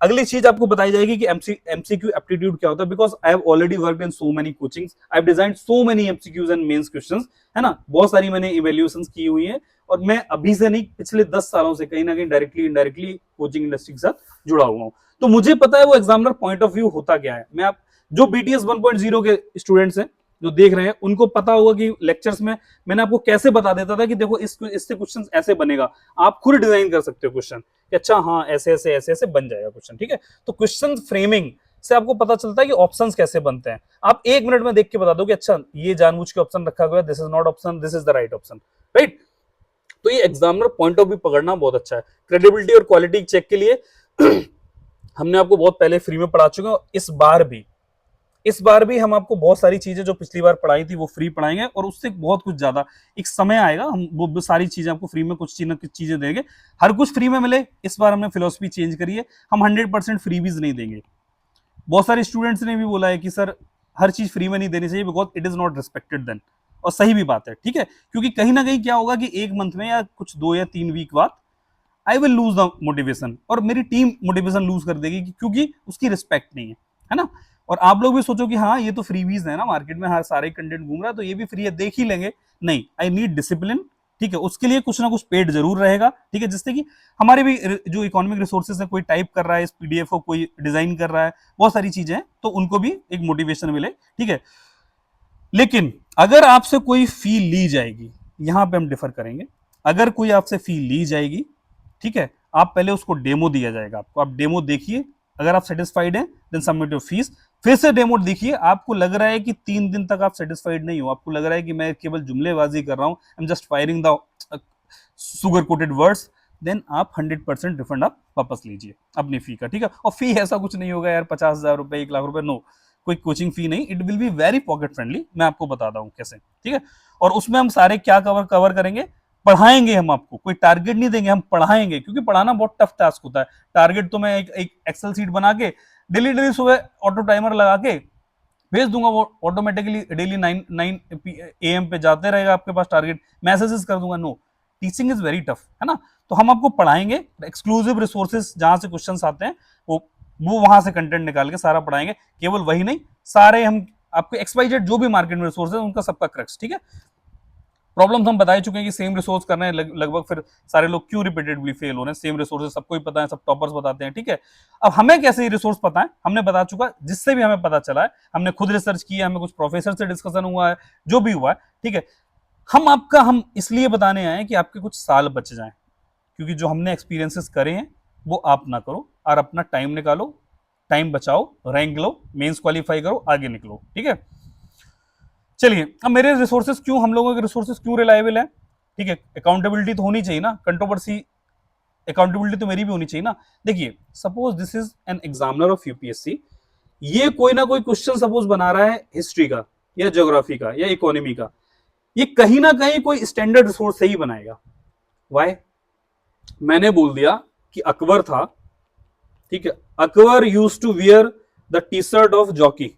A: अगली चीज आपको बताई जाएगी कि एमसीक्यू एप्टीट्यूड क्या होता है, because I have already worked in so many coachings, I have designed so many MCQs and mains questions, है ना, बहुत सारी मैंने इवैल्यूएशंस की हुई है, और मैं अभी से नहीं पिछले 10 सालों से कहीं ना कहीं डायरेक्टली इनडायरेक्टली कोचिंग इंडस्ट्री के साथ जुड़ा हुआ हूं, तो मुझे पता है वो एग्जामिनर पॉइंट ऑफ व्यू होता क्या है। मैं आप जो बीटीएस 1.0 के स्टूडेंट्स हैं जो देख रहे हैं उनको पता होगा कि लेक्चर्स में मैंने आपको कैसे बता देता था कि देखो इससे क्वेश्चन ऐसे बनेगा, आप खुद डिजाइन कर सकते हो क्वेश्चन कि अच्छा हाँ ऐसे ऐसे ऐसे ऐसे बन जाएगा क्वेश्चन, ठीक है। तो क्वेश्चन फ्रेमिंग से आपको पता चलता है कि ऑप्शंस कैसे बनते हैं। आप 1 मिनट में देख के बता दो कि अच्छा ये जानबूझ के ऑप्शन रखा गया, this is not option, this is the right option, right. तो ये एग्जामिनर पॉइंट ऑफ व्यू पकड़ना बहुत अच्छा है। क्रेडिबिलिटी और क्वालिटी चेक के लिए हमने आपको बहुत पहले फ्री में पढ़ा चुके हैं, इस बार भी हम आपको बहुत सारी चीजें जो पिछली बार पढ़ाई थी वो फ्री पढ़ाएंगे, और उससे बहुत कुछ ज्यादा एक समय आएगा हम वो सारी चीजें आपको फ्री में कुछ चीजें देंगे। हर कुछ फ्री में मिले, इस बार हमने फिलोसफी चेंज करी है, हम 100% फ्रीबीज नहीं देंगे। बहुत सारे स्टूडेंट्स ने भी बोला है कि सर हर चीज फ्री में नहीं देनी चाहिए because it is not respected then, और सही भी बात है, ठीक है, क्योंकि कहीं ना कहीं क्या होगा कि 1 मंथ में या कुछ 2 या 3 वीक बाद I will lose the motivation, और मेरी टीम मोटिवेशन लूज कर देगी क्योंकि उसकी रिस्पेक्ट नहीं है ना। और आप लोग भी सोचो कि हाँ ये तो फ्रीबीज है ना, मार्केट में हर सारे कंटेंट घूम रहा है तो ये भी फ्री है, देख ही लेंगे। नहीं, आई नीड डिसिप्लिन, ठीक है, उसके लिए कुछ ना कुछ पेड जरूर रहेगा, ठीक है, जिससे कि हमारे भी जो इकोनॉमिक रिसोर्सेज है, कोई टाइप कर रहा है इस पीडीएफ को, कोई डिजाइन कर रहा है, बहुत सारी चीजें हैं, तो उनको भी एक मोटिवेशन मिले, ठीक है। लेकिन अगर आपसे कोई फी ली जाएगी, यहां पे हम डिफर करेंगे, अगर कोई आपसे फी ली जाएगी, ठीक है, आप पहले उसको डेमो दिया जाएगा आपको, आप डेमो देखिए, अगर आप सेटिस्फाइड हैं देन सबमिट योर फीस, फिर से डेमो देखिए, आपको लग रहा है कि 3 दिन तक आप सेटिस्फाइड नहीं हो, आपको लग रहा है कि मैं केवल जुमलेबाजी कर रहा हूं, I am just firing the sugar coated words, then आप 100% रिफंड आप वापस लीजिए अपनी फी का, ठीक है। और फी ऐसा कुछ नहीं होगा यार 50,000 रुपए 1 लाख रुपए, नो, कोई कोचिंग फी नहीं, it will be very pocket friendly, मैं आपको बताता हूँ कैसे, ठीक है। और उसमें हम सारे क्या कवर करेंगे, पढ़ाएंगे हम आपको, कोई टारगेट नहीं देंगे, हम पढ़ाएंगे, क्योंकि पढ़ाना बहुत टफ टास्क होता है। टारगेट तो मैं एक एक्सेल शीट बना के डेली सुबह ऑटो टाइमर लगा के भेज दूंगा, वो ऑटोमेटिकली डेली 9 AM पे जाते रहेगा आपके पास टारगेट, मैसेजेस कर दूंगा, no, teaching is very tough, है ना। तो हम आपको पढ़ाएंगे, एक्सक्लूसिव रिसोर्सेज जहां से क्वेश्चंस आते हैं वो वहां से कंटेंट निकाल के सारा पढ़ाएंगे, केवल वही नहीं, सारे हम आपको XYZ जो भी मार्केट में रिसोर्स है उनका सबका क्रक्स, ठीक है। प्रॉब्लम्स हम बता ही चुके हैं कि सेम रिसोर्स करना है, लगभग फिर सारे लोग क्यों रिपीटेडली फेल हो रहे हैं, सेम रिसोर्सेज सबको ही पता है, सब टॉपर्स बताते हैं, ठीक है। अब हमें कैसे रिसोर्स पता है, हमने बता चुका, जिससे भी हमें पता चला है, हमने खुद रिसर्च किया, हमें कुछ प्रोफेसर से डिस्कशन हुआ है, जो भी हुआ है, ठीक है। हम इसलिए बताने आए कि आपके कुछ साल बच जाएं, क्योंकि जो हमने एक्सपीरियंसेस करे हैं वो आप ना करो, और अपना टाइम निकालो, टाइम बचाओ, रैंक लो, मेंस क्वालिफाई करो, आगे निकलो, ठीक है। चलिए, अब मेरे रिसोर्सेज क्यों, हम लोगों के रिसोर्सेज क्यों रिलायबल है, ठीक है, अकाउंटेबिलिटी तो होनी चाहिए ना, कंट्रोवर्सी अकाउंटेबिलिटी तो मेरी भी होनी चाहिए ना। देखिए, suppose this is an examiner of UPSC, ये कोई ना कोई क्वेश्चन सपोज बना रहा है हिस्ट्री का या ज्योग्राफी का या इकोनॉमी का, ये कहीं ना कहीं कोई स्टैंडर्ड रिसोर्स से ही बनाएगा। वाई? मैंने बोल दिया कि अकबर था, ठीक है, Akbar use to wear the T shirt of Jockey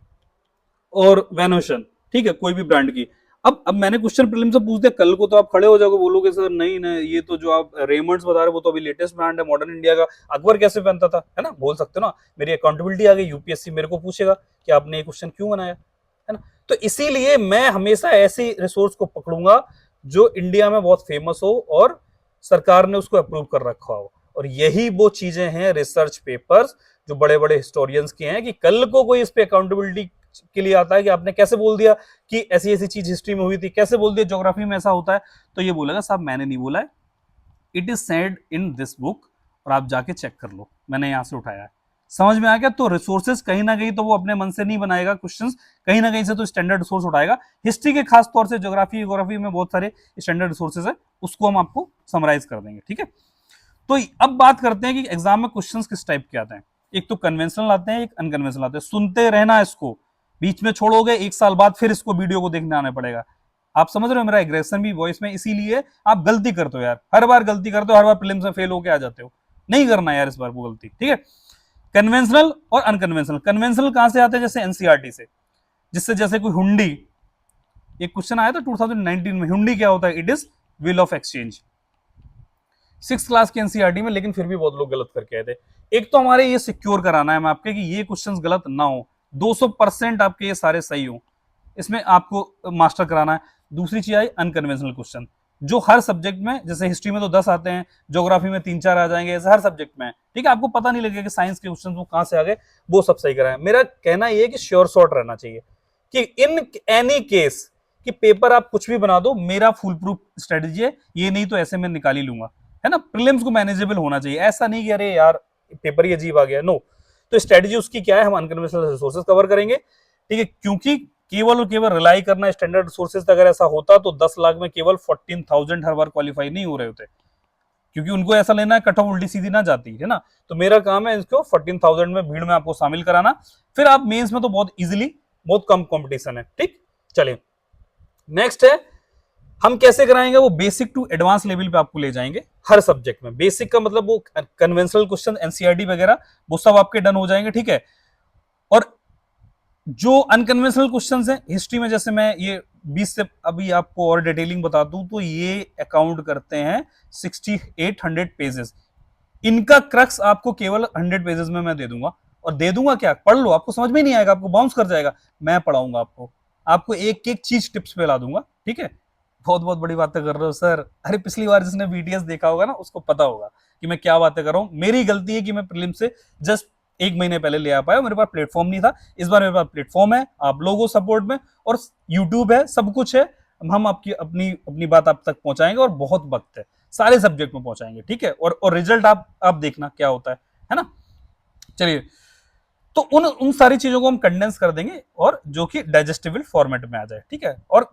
A: और वेनोशन, ठीक है, कोई भी ब्रांड की। अब मैंने क्वेश्चन प्रीलिम से पूछ दिया, कल को तो आप खड़े हो जाओगे, बोलोगे सर नहीं नहीं, ये तो जो आप रेमंड्स बता रहे हो वो तो अभी लेटेस्ट ब्रांड है मॉडर्न इंडिया का, अकबर कैसे पहनता था, है ना, बोल सकते हो ना। मेरी अकाउंटेबिलिटी आ गई, यूपीएससी मेरे को पूछेगा कि आपने ये क्वेश्चन क्यों बनाया, है ना। तो इसीलिए मैं हमेशा ऐसे रिसोर्स को पकड़ूंगा जो इंडिया में बहुत फेमस हो और सरकार ने उसको अप्रूव कर रखा हो, और यही वो चीजें हैं, रिसर्च पेपर्स जो बड़े बड़े हिस्टोरियंस के हैं, कि कल को कोई इस पे अकाउंटेबिलिटी के लिए आता है कि आपने कैसे बोल दिया कि ऐसी ऐसी चीज हिस्ट्री में हुई थी, कैसे बोल दिया ज्योग्राफी में ऐसा होता है, तो ये बोलेगा साहब मैंने नहीं बोला है, it is said in this book, और आप जाके चेक कर लो, मैंने यहां से उठाया है। समझ में आ गया? तो रिसोर्सेज कहीं ना कहीं तो वो अपने मन से नहीं बनाएगा, क्वेश्चंस कहीं ना कहीं से तो स्टैंडर्ड रिसोर्स उठाएगा। हिस्ट्री के खास तौर से ज्योग्राफी में बहुत सारे स्टैंडर्ड रिसोर्सेज है, उसको हम आपको समराइज कर देंगे, ठीक है। तो अब बात करते हैं कि एग्जाम में क्वेश्चंस किस टाइप के आते हैं। एक तो कन्वेंशनल आते हैं, एक अनकन्वेंशनल आते हैं। सुनते रहना, इसको बीच में छोड़ोगे 1 साल बाद फिर इसको वीडियो को देखने आना पड़ेगा। आप समझ रहे हो मेरा एग्रेशन भी वॉइस में, इसीलिए आप गलती करते हो यार, हर बार गलती करते हो, हर बार प्रीलिम्स में फेल होके आ जाते हो, नहीं करना यार इस बार वो गलती, ठीक है। कन्वेंशनल और अनकन्वेंशनल। कन्वेंशनल कहां से आते हैं? जैसे एनसीईआरटी से, जिससे जैसे कोई हुंडी, एक क्वेश्चन आया था 2019 में, हुंडी क्या होता है? It is will of exchange, 6th class की एनसीईआरटी में, लेकिन फिर भी बहुत लोग गलत करके आए थे। एक तो हमारे ये सिक्योर कराना है मैं आपके कि ये क्वेश्चंस गलत ना हो, 200% आपके ये सारे सही हो, इसमें आपको मास्टर कराना है। दूसरी चीज आई अनकन्वेंशनल क्वेश्चन, जो हर सब्जेक्ट में, जैसे हिस्ट्री में तो 10 आते हैं, ज्योग्राफी में 3-4 आ जाएंगे, ऐसे हर सब्जेक्ट में, ठीक है, आपको पता नहीं लगेगा कि साइंस के क्वेश्चन वो कहां से आ गए, वो सब सही कराएं। मेरा कहना ये है कि श्योर शॉर्ट रहना चाहिए कि इन एनी केस कि पेपर आप कुछ भी बना दो, मेरा फुल प्रूफ स्ट्रेटेजी है, ये नहीं तो ऐसे मैं निकाल ही लूंगा, है ना। प्रीलिम्स को मैनेजेबल होना चाहिए, ऐसा नहीं कि अरे यार पेपर ही अजीब आ गया, नो। तो स्ट्रेटेजी उसकी क्या है, हम अनकन्वेंशनल रिसोर्सेज कवर करेंगे, ठीक है, क्योंकि केवल और केवल रिलाई करना स्टैंडर्ड सोर्सेज, अगर ऐसा होता तो 10 लाख में केवल 14,000 हर बार क्वालिफाई नहीं हो रहे होते, क्योंकि उनको ऐसा लेना है कट ऑफ उल्टी सीधी ना जाती है ना। तो मेरा काम है इसको 14,000 में भीड़ में आपको शामिल कराना, फिर आप मेंस में तो बहुत इजीली, बहुत कम कंपटीशन है, ठीक। चलिए नेक्स्ट है, हम कैसे कराएंगे, वो बेसिक टू एडवांस लेवल पे आपको ले जाएंगे हर सब्जेक्ट में। बेसिक का मतलब वो कन्वेंशनल क्वेश्चन, एनसीईआरटी वगैरह, वो सब आपके डन हो जाएंगे, ठीक है। और जो अनकन्वेंशनल क्वेश्चंस हैं हिस्ट्री में, जैसे मैं ये 20 से अभी आपको और डिटेलिंग बता दूं तो ये अकाउंट करते हैं 6800 पेजेस। इनका क्रक्स आपको केवल 100 पेजेस में मैं दे दूंगा, और दे दूंगा क्या, पढ़ लो, आपको समझ में नहीं आएगा, आपको बाउंस कर जाएगा, मैं पढ़ाऊंगा आपको एक एक चीज टिप्स पे ला दूंगा, ठीक है। बहुत बहुत बड़ी बातें कर रहे हो सर, अरे पिछली बार जिसने बीटीएस देखा होगा ना उसको पता होगा कि मैं क्या बातें कर रहा हूँ। मेरी गलती है कि मैं प्रीलिम से जस्ट 1 महीने पहले ले आ पाया, मेरे पास प्लेटफॉर्म नहीं था। इस बार मेरे पास प्लेटफॉर्म है, आप लोगों सपोर्ट में, और यूट्यूब है, सब कुछ है, हम आपकी अपनी अपनी बात आप तक पहुंचाएंगे, और बहुत वक्त है, सारे सब्जेक्ट में पहुंचाएंगे, ठीक है। और रिजल्ट आप देखना क्या होता है ना। चलिए, तो उन उन सारी चीजों को हम कंडेंस कर देंगे, और जो कि डाइजेस्टिबल फॉर्मेट में आ जाए, ठीक है। और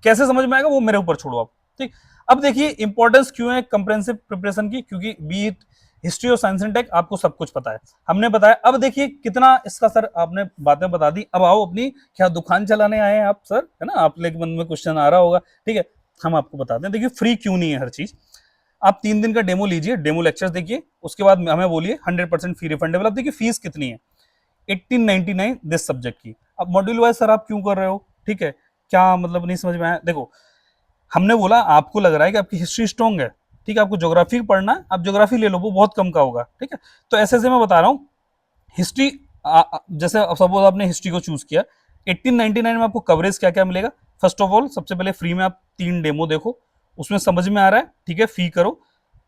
A: कैसे समझ में आएगा वो मेरे ऊपर छोड़ो आप, ठीक। अब देखिए इंपॉर्टेंस क्यों है कंप्रेहेंसिव प्रिपरेशन की, क्योंकि बी इट हिस्ट्री और साइंस एंड टेक, आपको सब कुछ पता है, हमने बताया। अब देखिए कितना इसका, सर आपने बातें बता दी, अब आओ अपनी, क्या दुकान चलाने आए हैं आप सर, है ना, आप लोग मन में क्वेश्चन आ रहा होगा, ठीक है। हम आपको बताते हैं, देखिए फ्री क्यों नहीं है हर चीज। आप 3 दिन का डेमो लीजिए, डेमो लेक्चर देखिए, उसके बाद हमें बोलिए 100% फी रिफंडेबल। अब देखिए फीस कितनी है, 1899 दिस सब्जेक्ट की। अब मॉड्यूल वाइज सर आप क्यों कर रहे हो, ठीक है, क्या मतलब नहीं समझ में आया। देखो हमने बोला आपको लग रहा है कि आपकी हिस्ट्री स्ट्रॉन्ग है, ठीक है, आपको ज्योग्राफी पढ़ना है, आप ज्योग्राफी ले लो, वो बहुत कम का होगा, ठीक है। तो ऐसे मैं बता रहा हूँ हिस्ट्री, जैसे सपोज आपने हिस्ट्री को चूज किया, 1899 में आपको कवरेज क्या क्या मिलेगा। फर्स्ट ऑफ ऑल सबसे पहले फ्री में आप 3 डेमो देखो, उसमें समझ में आ रहा है, ठीक है, फी करो,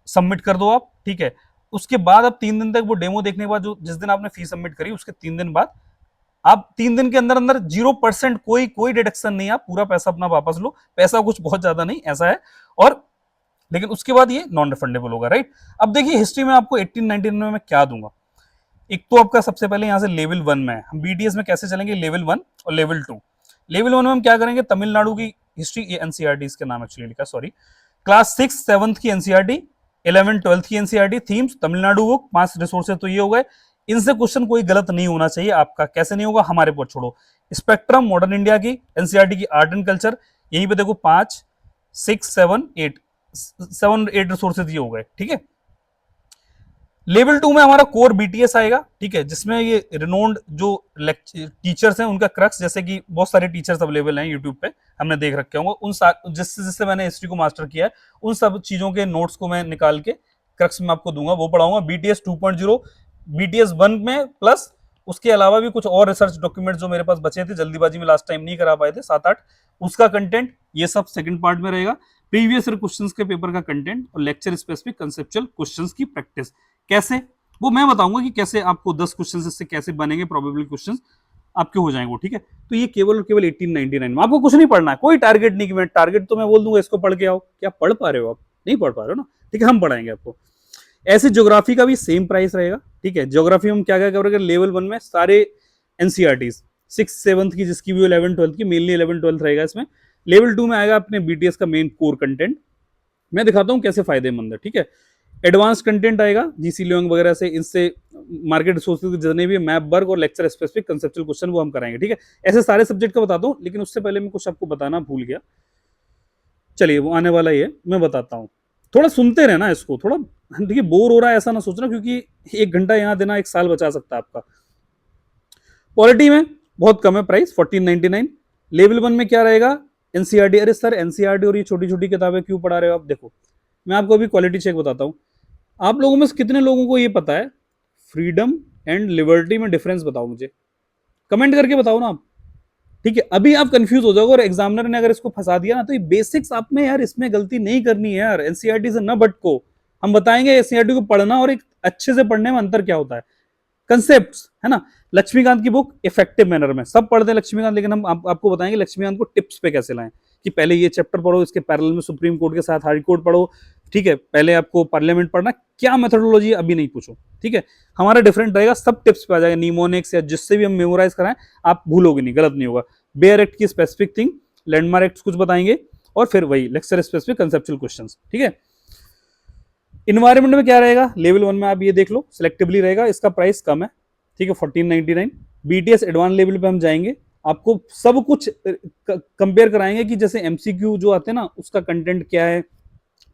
A: सबमिट कर दो आप, ठीक है। उसके बाद आप 3 दिन तक वो डेमो देखने के बाद, जो जिस दिन आपने फी सबमिट करी उसके 3 दिन बाद, आप 3 दिन के अंदर अंदर 0% कोई कोई डिडक्शन नहीं, आप पूरा पैसा अपना वापस लो, पैसा कुछ बहुत ज्यादा नहीं ऐसा है। और लेकिन उसके बाद ये नॉन रिफंडेबल होगा, राइट। अब देखिए हिस्ट्री में आपको 1899 में क्या दूंगा। एक तो आपका सबसे पहले यहां से लेवल 1 में, हम बीटीएस में कैसे चलेंगे, लेवल 1 और लेवल 2। लेवल 1 में हम क्या करेंगे, तमिलनाडु की हिस्ट्री, ये एनसीईआरटी इसके नाम एक्चुअली लिखा, सॉरी, क्लास 6 7th की एनसीईआरटी, 11 12th की NCERT, themes Tamil Nadu book, 5 resources तो ये हो गए। इनसे क्वेश्चन कोई गलत नहीं होना चाहिए आपका, कैसे नहीं होगा हमारे पर छोड़ो। स्पेक्ट्रम मॉडर्न इंडिया की एनसीईआरटी की आर्ट एंड कल्चर, यहीं पे देखो 5 6 7 8 7 8 रिसोर्सेज ये हो गए, ठीक है। लेवल 2 में हमारा कोर बीटीएस आएगा, ठीक है, जिसमें ये रिनोन्ड जो टीचर्स हैं उनका क्रक्स, जैसे कि बहुत सारे टीचर्स अवेलेबल हैं यूट्यूब पे, हमने देख रखे होंगे, उन जिससे जिससे मैंने हिस्ट्री को मास्टर किया है, उन सब चीजों के नोट्स को मैं निकाल के क्रक्स में आपको दूंगा, वो पढ़ाऊंगा। बीटीएस 2.0, बीटीएस 1 में प्लस उसके अलावा भी कुछ और रिसर्च डॉक्यूमेंट जो मेरे पास बचे थे, जल्दीबाजी में लास्ट टाइम नहीं करा पाए थे 7-8, उसका कंटेंट ये सब सेकंड पार्ट में रहेगा। प्रीवियस ईयर क्वेश्चंस के पेपर का कंटेंट और लेक्चर स्पेसिफिक कंसेप्चुअल क्वेश्चंस की प्रैक्टिस, कैसे वो मैं बताऊंगा कि कैसे आपको 10 क्वेश्चन इससे कैसे बनेंगे, प्रोबेबल क्वेश्चन आपके हो जाएंगे, ठीक है। तो ये केवल और केवल 1899 में, आपको कुछ नहीं पढ़ना है, कोई टारगेट नहीं कि मैं टारगेट तो मैं बोल दूंगा इसको पढ़ के आओ, क्या पढ़ पा रहे हो आप, नहीं पढ़ पा रहे हो ना, ठीक है, हम पढ़ाएंगे आपको। ऐसे ज्योग्राफी का भी सेम प्राइस रहेगा, ठीक है। ज्योग्राफी में क्या क्या करेंगे, लेवल 1 में सारे एनसीईआरटी 6 7th की जिसकी भी 11 12th की, मेनली 11 12th रहेगा इसमें। लेवल 2 में आएगा अपने बीटीएस का मेन कोर कंटेंट, मैं दिखाता हूं कैसे फायदेमंद है, ठीक है। एडवांस कंटेंट आएगा जीसी लियोंग वगैरह से, इनसे मार्केट रिसोर्सेज के जितने भी मैप वर्क और लेक्चर स्पेसिफिक कंसेप्चुअल क्वेश्चन वो हम कराएंगे, ठीक है। ऐसे सारे सब्जेक्ट का बताता हूं, लेकिन उससे पहले मैं कुछ आपको बताना भूल गया, चलिए वो आने वाला ही है, मैं बताता हूं। थोड़ा सुनते रहना इसको, थोड़ा देखिए बोर हो रहा है ऐसा ना सोचना, क्योंकि 1 घंटा यहां देना 1 साल बचा सकता है आपका। पॉलिटी में बहुत कम है प्राइस, 1499। लेवल 1 में क्या रहेगा, एनसीईआरटी। अरे सर एनसीईआरटी और ये छोटी छोटी किताबें क्यों पढ़ा रहे हो आप, देखो मैं आपको अभी क्वालिटी चेक बताता हूं। आप लोगों में से कितने लोगों को ये पता है फ्रीडम एंड लिबर्टी में डिफरेंस बताओ मुझे, कमेंट करके बताओ ना आप। ठीक है, अभी आप कंफ्यूज हो जाओगे और एग्जामिनर ने अगर इसको फंसा दिया ना, तो ये बेसिक्स आप में यार इसमें गलती नहीं करनी है यार, एनसीईआरटी से न भटको। हम बताएंगे एनसीईआरटी को पढ़ना और एक अच्छे से पढ़ने में अंतर क्या होता है, कंसेप्ट्स है ना। लक्ष्मीकांत की बुक इफेक्टिव मैनर में सब पढ़ते हैं लक्ष्मीकांत, लेकिन हम आपको बताएंगे लक्ष्मीकांत को टिप्स पे कैसे लाएं, कि पहले ये चैप्टर पढ़ो, इसके पैरेलल में सुप्रीम कोर्ट के साथ हाई कोर्ट पढ़ो। ठीक है, पहले आपको पार्लियामेंट पढ़ना, क्या मेथोडोलॉजी अभी नहीं पूछो। ठीक है, हमारा डिफरेंट रहेगा, सब टिप्स पे आ जाएगा, निमोनिक्स या जिससे भी हम मेमोराइज कराएं, आप भूलोगे नहीं, गलत नहीं होगा। बेयर एक्ट की स्पेसिफिक थिंग, लैंडमार्क एक्ट कुछ बताएंगे, और फिर वही लेक्चर स्पेसिफिक कंसेप्चुअल क्वेश्चंस। ठीक है, इन्वायरमेंट में क्या रहेगा, लेवल 1 में आप ये देख लो, सिलेक्टिवली रहेगा, इसका प्राइस कम है। ठीक है, 1499। बीटीएस एडवांस लेवल पे हम जाएंगे, आपको सब कुछ कंपेयर कराएंगे कि जैसे एमसीक्यू जो आते हैं ना, उसका कंटेंट क्या है,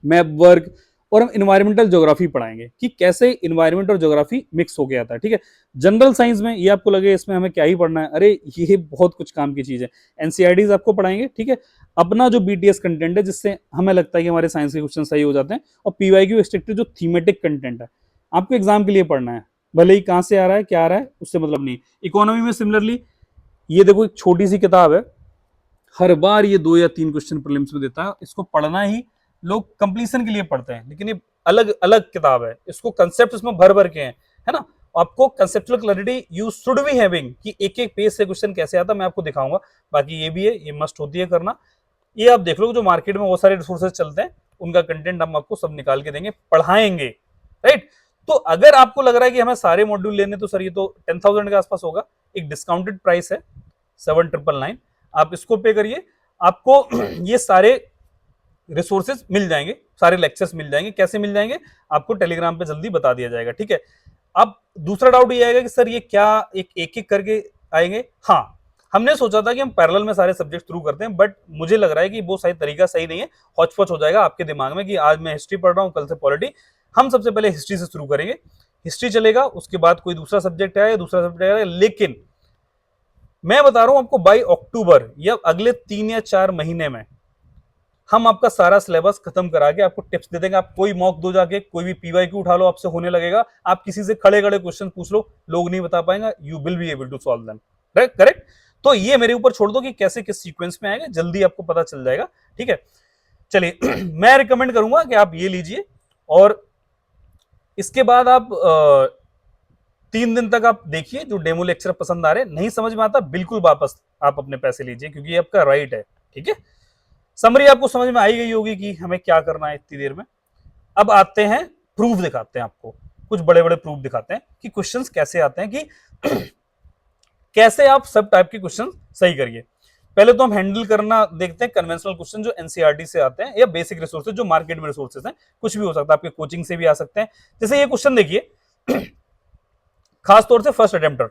A: मैप वर्क, और हम इन्वायरमेंटल ज्योग्राफी पढ़ाएंगे कि कैसे इन्वायरमेंट और ज्योग्राफी मिक्स होके आता है। ठीक है, जनरल साइंस में ये आपको लगे इसमें हमें क्या ही पढ़ना है, अरे ये बहुत कुछ काम की चीज है, एनसीईआरटीज आपको पढ़ाएंगे। ठीक है, अपना जो बीटीएस कंटेंट है, जिससे हमें लगता है कि हमारे साइंस के क्वेश्चन सही हो जाते हैं, और पीवाईक्यू एक्सट्रैक्टेड जो थीमेटिक कंटेंट है, आपको एग्जाम के लिए पढ़ना है, भले ही कहां से आ रहा है क्या आ रहा है उससे मतलब नहीं। इकोनॉमी में सिमिलरली, ये देखो एक छोटी सी किताब है, हर बार ये 2 या 3 क्वेश्चन प्रीलिम्स में देता है, इसको पढ़ना ही लोग कंप्लीशन के लिए पढ़ते हैं, लेकिन ये अलग अलग किताब है, इसको कंसेप्ट इसमें भर भर के हैं, है ना। आपको conceptual clarity you should be having कि एक एक पेज से क्वेश्चन कैसे आता है, मैं आपको दिखाऊंगा। बाकी ये भी है, ये मस्ट होती है करना। ये आप देख लो, जो मार्केट में बहुत सारे रिसोर्सेज चलते हैं, उनका कंटेंट हम आपको सब निकाल के देंगे, पढ़ाएंगे, राइट। तो अगर आपको लग रहा है कि हमें सारे मॉड्यूल लेने, तो सर ये तो 10,000 के आसपास होगा, एक डिस्काउंटेड प्राइस है 7,999, आप इसको पे करिए, आपको ये सारे रिसोर्सेज मिल जाएंगे, सारे लेक्चर्स मिल जाएंगे। कैसे मिल जाएंगे, आपको टेलीग्राम पे जल्दी बता दिया जाएगा। ठीक है, अब दूसरा डाउट ये आएगा कि सर ये क्या एक एक करके आएंगे। हाँ, हमने सोचा था कि हम पैरेलल में सारे सब्जेक्ट थ्रू करते हैं, बट मुझे लग रहा है कि वो सही तरीका सही नहीं है, हौच-पौच हो जाएगा आपके दिमाग में कि आज मैं हिस्ट्री पढ़ रहा हूँ, कल से पॉलिटी। हम सबसे पहले हिस्ट्री से शुरू करेंगे, हिस्ट्री चलेगा, उसके बाद कोई दूसरा सब्जेक्ट आएगा, दूसरा सब्जेक्ट आएगा, लेकिन मैं बता रहा हूं आपको, बाई अक्टूबर या अगले 3 या 4 महीने में हम आपका सारा सिलेबस खत्म करा के आपको टिप्स दे देंगे। आप कोई मॉक दो, जाके कोई भी पीवाईक्यू उठा लो, आपसे होने लगेगा, आप किसी से खड़े खड़े क्वेश्चन पूछ लो, लोग नहीं बता पाएंगे, you will be able to solve them, right, correct. तो ये मेरे ऊपर छोड़ दो कि कैसे किस सीक्वेंस में आएगा, जल्दी आपको पता चल जाएगा। ठीक है, चलिए मैं रिकमेंड करूंगा कि आप ये लीजिए, और इसके बाद आप 3 दिन तक आप देखिए, जो डेमो लेक्चर पसंद आ रहे, नहीं समझ में आता बिल्कुल वापस आप अपने पैसे लीजिए, क्योंकि ये आपका राइट है। ठीक है, समरी आपको समझ में आई गई होगी कि हमें क्या करना है इतनी देर में। अब आते हैं, प्रूफ दिखाते हैं आपको, कुछ बड़े बड़े प्रूफ दिखाते हैं कि क्वेश्चंस कैसे आते हैं, कि कैसे आप सब टाइप के क्वेश्चन सही करिए। पहले तो हम हैंडल करना देखते हैं कन्वेंशनल क्वेश्चन जो एनसीईआरटी से आते हैं, या बेसिक रिसोर्सेज जो मार्केट में रिसोर्सेज हैं, कुछ भी हो सकता है, आपके कोचिंग से भी आ सकते हैं। जैसे ये क्वेश्चन देखिए, खासतौर से फर्स्ट अटेम्प्टर,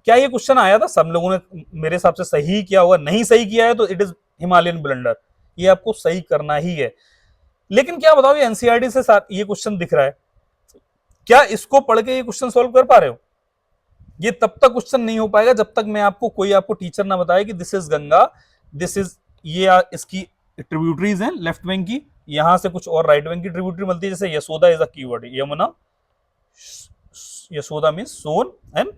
A: क्या ये क्वेश्चन आया था, सब लोगों ने मेरे हिसाब से सही किया होगा, नहीं सही किया है तो इट इज हिमालयन ब्लंडर, ये आपको सही करना ही है। लेकिन क्या बताओ, ये एनसीईआरटी से ये क्वेश्चन दिख रहा है, क्या इसको पढ़ के ये क्वेश्चन सॉल्व कर पा रहे हो? ये तब तक क्वेश्चन नहीं हो पाएगा जब तक मैं आपको टीचर ना बताए कि this is Ganga, this is ये इसकी ट्रिब्यूटरीज हैं लेफ्ट बैंक की, यहां से कुछ और राइट बैंक की ट्रिब्यूटरी मिलती है। जैसे Yashoda is a keyword, Yamuna, Yashoda mean Son and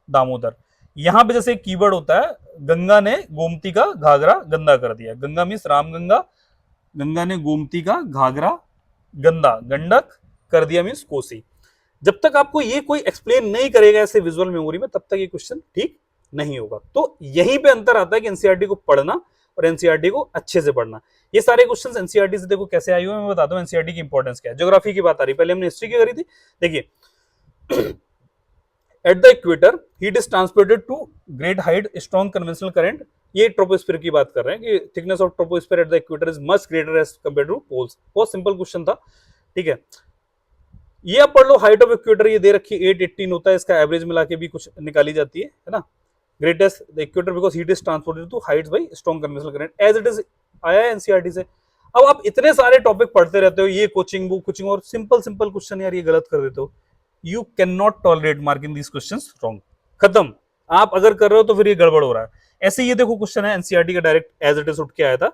A: Damodar. यहां पे जैसे कीवर्ड होता है, गंगा ने गोमती का घाघरा गंदा कर दिया, गंगा मीन्स रामगंगा, गंगा ने गोमती का घाघरा गंदा, गंडक कर दिया मीन्स कोसी। जब तक आपको ये कोई एक्सप्लेन नहीं करेगा ऐसे विजुअल मेमोरी में, तब तक ये क्वेश्चन ठीक नहीं होगा। तो यहीं पे अंतर आता है कि एनसीईआरटी को पढ़ना और एनसीईआरटी को अच्छे से पढ़ना। ये सारे क्वेश्चंस एनसीईआरटी से देखो कैसे आए हुए हैं, मैं बताता हूं एनसीईआरटी की इंपॉर्टेंस क्या है। ज्योग्राफी की बात आ रही, पहले हमने हिस्ट्री की करी थी। देखिए, at the equator heat is transported to great height, strong conventional current. ये ट्रोपोस्फीयर की बात कर रहे हैं कि thickness of troposphere at the equator is much greater as compared to poles. बहुत सिंपल क्वेश्चन था। ठीक है, ये आप पढ़ लो, हाइट ऑफ इक्वेटर ये दे रखी है 818 होता है, इसका एवरेज मिला के भी कुछ निकाली जाती है ना। Greatest the equator because heat is transported to heights by strong conventional current, as it is आया है एनसीईआरटी से। अब आप इतने सारे टॉपिक पढ़ते रहते हो, ये कोचिंग वो कोचिंग, और सिंपल सिंपल क्वेश्चन यार ये गलत कर देते हो। You can not tolerate marking these questions wrong, खत्म। आप अगर कर रहे हो तो फिर ये गड़बड़ हो रहा है। ऐसे ये देखो क्वेश्चन है एनसीईआरटी का, डायरेक्ट एज इट इज उठ के आया था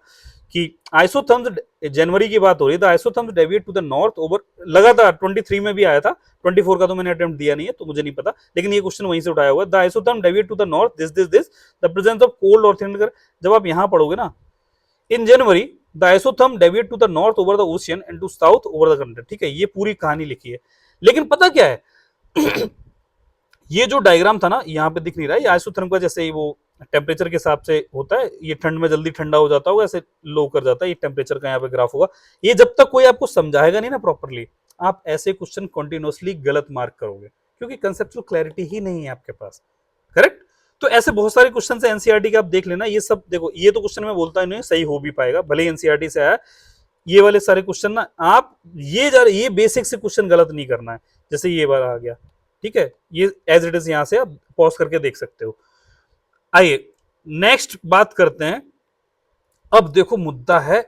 B: कि आइसोथर्म्स, जनवरी की बात हो रही है, isotherms deviate to the north over, लगातार 23 में भी आया था, 24 का तो मैंने अटेम्प्ट दिया नहीं है तो मुझे नहीं पता, लेकिन ये क्वेश्चन वहीं से उठाया हुआ है। The isotherm deviate to the north, this the presence of cold और थिन। जब आप यहां पढ़ोगे ना, in January the isotherm deviate to the north over the ocean and to south over the country. ठीक है, ये पूरी कहानी लिखी है, लेकिन पता क्या है ये जो डायग्राम था ना, यहाँ पे दिख नहीं रहा है, ये आइसोथर्म का जैसे ही वो टेम्परेचर के हिसाब से होता है, ये ठंड में जल्दी ठंडा हो जाता होगा, ऐसे लो कर जाता है, ये टेम्परेचर का यहाँ पे ग्राफ होगा। ये जब तक कोई आपको समझाएगा नहीं ना प्रॉपरली, आप ऐसे क्वेश्चन कंटिन्यूअसली गलत मार्क करोगे, क्योंकि कंसेप्चुअल क्लैरिटी ही नहीं है आपके पास। करेक्ट। तो ऐसे बहुत सारे क्वेश्चन है एनसीईआरटी के, आप देख लेना, ये सब देखो, ये तो क्वेश्चन मैं बोलता नहीं सही हो भी पाएगा, भले एनसीईआरटी से आया, ये वाले सारे क्वेश्चन ना आप ये बेसिक से क्वेश्चन गलत नहीं करना है, जैसे ये वाला आ गया। ठीक है, ये एज इट इज यहां से आप पॉज करके देख सकते हो। आइए नेक्स्ट बात करते हैं। अब देखो मुद्दा है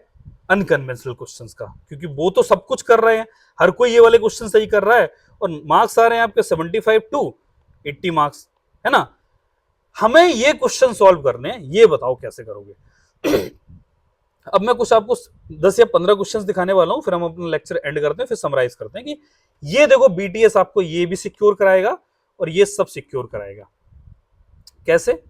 B: अनकन्वेंशनल क्वेश्चंस का, क्योंकि वो तो सब कुछ कर रहे हैं, हर कोई ये वाले क्वेश्चन सही कर रहा है और मार्क्स आ रहे हैं आपके 75 टू 80 मार्क्स, है ना। हमें ये क्वेश्चन सॉल्व करने हैं, ये बताओ कैसे करोगे। अब मैं कुछ आपको 10 या 15 क्वेश्चंस दिखाने वाला हूं, फिर हम अपना लेक्चर एंड करते हैं, फिर समराइज करते हैं कि ये देखो बीटीएस आपको ये भी सिक्योर कराएगा और ये सब सिक्योर कराएगा। कैसे?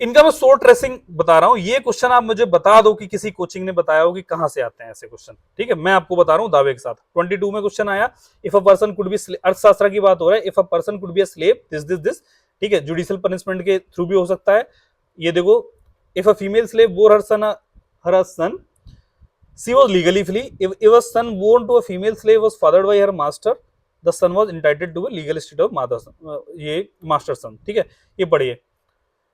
B: इनका मैं शॉर्ट ट्रेसिंग बता रहा हूं। ये क्वेश्चन आप मुझे बता दो कि किसी कोचिंग ने बताया हो कि कहां से आते हैं ऐसे क्वेश्चन। ठीक है, मैं आपको बता रहा हूं दावे के साथ। 22 में क्वेश्चन आया, if a person could be, अर्थशास्त्र की बात हो रहा है, if a person could be a slave this. ठीक है, जुडिशियल पनिशमेंट के थ्रू भी हो सकता है। ये देखो, if a female slave bore her son, she was legally free. If a son born to a female slave was fathered by her master, the son was entitled to a legal state of mother son, ये master son। ठीक है, ये पढ़िए।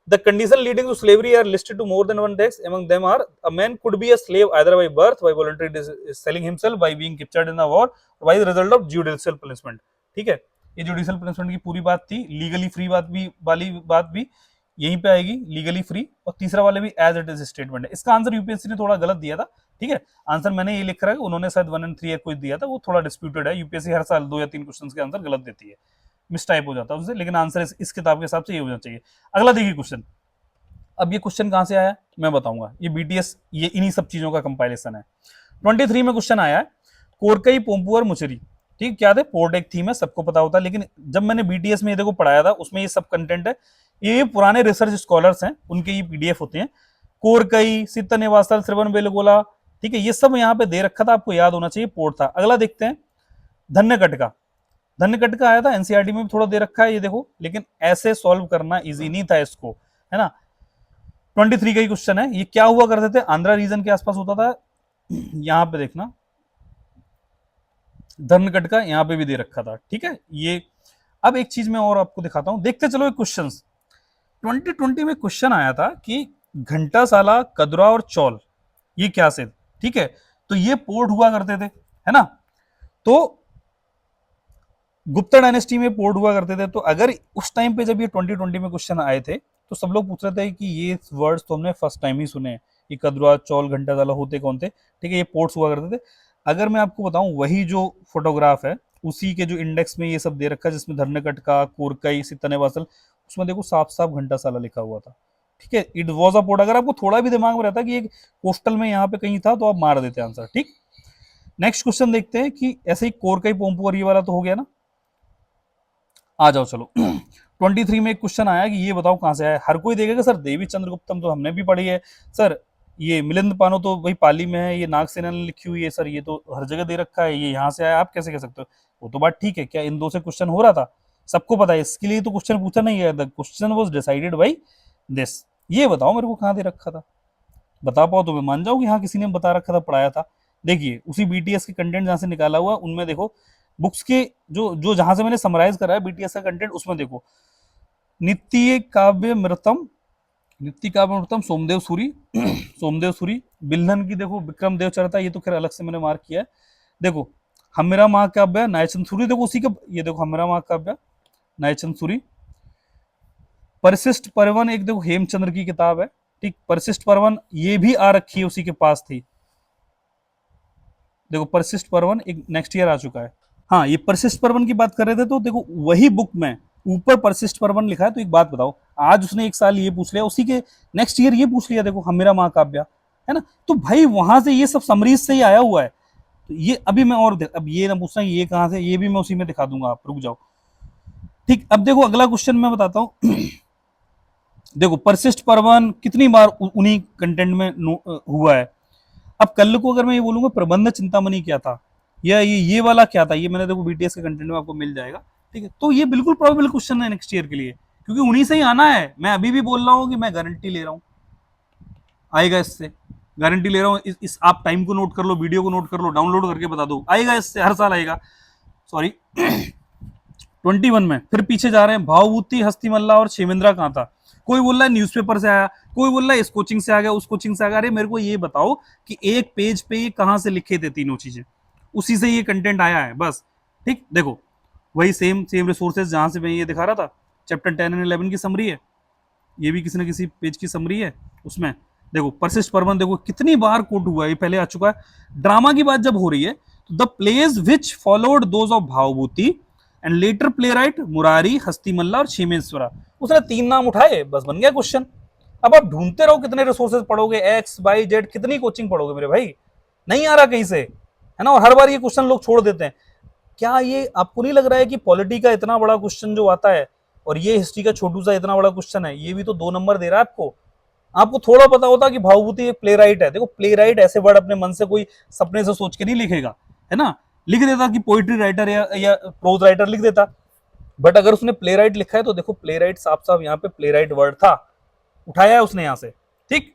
B: The condition leading to slavery are listed to more than one text. Among them are, a man could be a slave either by birth, by voluntary selling himself, by being captured in the war, or by the result of judicial punishment। ठीक है, ये judicial punishment की पूरी बात थी। Legally free बात भी वाली बात भी यहीं पे आएगी, लीगली फ्री, और तीसरा वाले भी एज इट इज स्टेटमेंट है। इसका आंसर यूपीएससी ने थोड़ा गलत दिया था। ठीक है, आंसर मैंने ये लिख रहा है, उन्होंने शायद 1 और 3 कुछ दिया था, वो थोड़ा डिस्प्यूटेड है। यूपीएससी हर साल 2 या 3 क्वेश्चन के आंसर गलत देती है, मिसटाइप हो जाता है उससे, लेकिन आंसर इस किताब के हिसाब से ये होना चाहिए। अगला देखिए क्वेश्चन। अब ये क्वेश्चन कहां से आया मैं बताऊंगा। ये बीटीएस, ये इन्हीं सब चीजों का कंपाइलेशन है। 23 में क्वेश्चन आया है, कोरकई, पोम्पू और मुचरी। ठीक, क्या थे? पोर्ट एक थीम है, सबको पता होता है, लेकिन जब मैंने बीटीएस में ये देखो पढ़ाया था, उसमें ये सब कंटेंट है। ये पुराने रिसर्च स्कॉलर्स हैं, उनके ये पीडीएफ होते हैं। कोरकई, सित्त निवासल, श्रवण बेलगोला। ठीक है, ये सब यहाँ पे दे रखा था, आपको याद होना चाहिए, पोर्ट था। अगला देखते हैं, धन्यकटका। धन्यकटका आया था एनसीईआरटी में भी थोड़ा दे रखा है, ये देखो, लेकिन ऐसे सॉल्व करना इजी नहीं था इसको, है ना। 23 का ही क्वेश्चन है। ये क्या हुआ करते थे? आंध्रा रीजन के आसपास होता था। यहां पे देखना, धनकटका यहां पे भी दे रखा था। ठीक है, ये अब एक चीज मैं और आपको दिखाता हूं, देखते चलो एक क्वेश्चन। 2020 में क्वेश्चन आया था कि घंटासाला, कदरा और चौल ये क्या से? ठीक है, तो ये पोर्ट हुआ करते थे, है ना। तो गुप्ता डायनेस्टी में पोर्ट हुआ करते थे। तो अगर उस टाइम पे जब ये 2020 में क्वेश्चन आए थे, तो सब लोग पूछ रहे थे कि ये वर्ड्स तो हमने फर्स्ट टाइम ही सुने, ये कदरा, चौल, घंटासाला होते कौन थे? ठीक है, ये पोर्ट्स हुआ करते थे। अगर मैं आपको बताऊं, वही जो फोटोग्राफ है, उसी के जो इंडेक्स में ये सब दे रखा है, जिसमें धर्नकटका, कोरकई, सित्तनेवासल, उसमें देखो साफ साफ घंटासाला लिखा हुआ था। ठीक है, इट वॉज अ पोर्ट। अगर आपको थोड़ा भी दिमाग में रहता कि एक कोस्टल में यहाँ पे कहीं था, तो आप मार देते आंसर। ठीक, नेक्स्ट क्वेश्चन देखते हैं कि ऐसे ही कोरकई, पोम्पू और ये वाला तो हो गया ना। आ जाओ चलो। 23 में एक क्वेश्चन आया कि ये बताओ कहां से आया। हर कोई देखेगा सर देवी चंद्रगुप्तम तो हमने भी पढ़ी है सर, ये मिलिंद पानो तो वही पाली में है, ये नागसेना ने लिखी हुई है सर, ये तो हर जगह दे रखा है, ये यहाँ से आया, आप कैसे कह सकते हो? वो तो बात ठीक है, क्या इन दो से क्वेश्चन हो रहा था? सबको पता है, इसके लिए तो क्वेश्चन पूछा नहीं है। The question was decided by this. ये बताओ मेरे को कहाँ दे रखा था, बता पाओ तो मैं मान जाऊँ कि हाँ किसी ने बता रखा था, पढ़ाया था। देखिए उसी बीटीएस के कंटेंट जहां से निकाला हुआ, उनमें देखो बुक्स के जो जो जहां से मैंने समराइज करा है बीटीएस का कंटेंट, उसमें देखो नित्य काव्य मृतम, नित्य काव्य मृतम सोमदेव सूरी, सोमदेव सूरी। बिल्हन की देखो विक्रम देव चरिता, ये तो खैर अलग से मैंने मार्क किया है। देखो हमेरा महाकाव्य नायचंद सूरी, देखो उसी का, ये देखो हमेरा महाकाव्य नायचंद सूरी। परिशिष्ट पर्वन एक देखो हेमचंद्र की किताब है। ठीक, परिशिष्ट पर्वन ये भी आ रखी है, उसी के पास थी। देखो परिशिष्ट पर्वन एक नेक्स्ट ईयर आ चुका है। हाँ, ये परिशिष्ट पर्वन की बात कर रहे थे, तो देखो वही बुक में ऊपर परिशिष्ट पर्वन लिखा है। तो एक बात बताओ, आज उसने एक साल ये पूछ लिया, उसी के नेक्स्ट ईयर ये पूछ लिया, देखो हमेरा महाकाव्य। है ना। तो भाई वहां से ये सब समरीज से ही आया हुआ है। तो ये अभी मैं और अब ये ना पूछना ये कहाँ से, ये भी मैं उसी में दिखा दूंगा, आप रुक जाओ। ठीक, अब देखो अगला क्वेश्चन मैं बताता हूँ। देखो परसिस्ट परवन कितनी बार उन्हीं कंटेंट में हुआ है। अब कल को अगर मैं ये बोलूंगा प्रबंध चिंतामणि क्या था, या ये वाला क्या था, ये मैंने देखो बीटीएस के कंटेंट में आपको मिल जाएगा। ठीक है, तो ये बिल्कुल प्रोबेबल क्वेश्चन है नेक्स्ट ईयर के लिए, क्योंकि उन्हीं से ही आना है। मैं अभी भी बोल रहा हूँ कि मैं गारंटी ले रहा हूँ आएगा इससे, गारंटी ले रहा हूँ। इस आप टाइम को नोट कर लो, वीडियो को नोट कर लो, डाउनलोड करके बता दो, आएगा इससे, हर साल आएगा। सॉरी 21 में फिर पीछे जा रहे हैं, भावभूति, हस्तिमल्ला और शेमेंद्रा कहाँ था। कोई बोल रहा है न्यूज़पेपर से आया, कोई बोल रहा है इस कोचिंग से आ गया, उस कोचिंग से आ गया। अरे मेरे को ये बताओ कि एक पेज पे ये कहाँ से लिखे थे तीनों चीजें, उसी से ये कंटेंट आया है बस। ठीक, देखो वही सेम रिसोर्सेज जहां से मैं ये दिखा रहा था, चैप्टर 10 एंड 11 की समरी है, ये भी किसी न किसी पेज की समरी है उसमें। देखो परसिस्ट परवन देखो कितनी बार कोट हुआ है, ये पहले आ चुका है। ड्रामा की बात जब हो रही है तो the plays which followed those of Bhavabhuti and later playwright Murari, Hastimalla और क्षेमेश्वरा। उसने 3 नाम उठाए, बस बन गया क्वेश्चन। अब आप ढूंढते रहो कितने रिसोर्सेज पढ़ोगे, एक्स वाई जेड कितनी कोचिंग पढ़ोगे मेरे भाई, नहीं आ रहा कहीं से, है ना। और हर बार ये क्वेश्चन लोग छोड़ देते हैं। क्या ये आपको नहीं लग रहा है कि पॉलिटी का इतना बड़ा क्वेश्चन जो आता है और ये हिस्ट्री का छोटू सा इतना बड़ा क्वेश्चन है, ये भी तो 2 नंबर दे रहा है आपको। आपको थोड़ा पता होता कि भावभूति एक प्ले राइट है। देखो प्ले राइट ऐसे वर्ड अपने मन से कोई सपने से सोच के नहीं लिखेगा, है ना। लिख देता कि पोइट्री राइटर या प्रोज राइटर लिख देता, बट अगर उसने प्ले राइट लिखा है तो देखो प्ले राइट साफ साफ यहाँ पे प्ले राइट वर्ड था, उठाया है उसने यहाँ से। ठीक,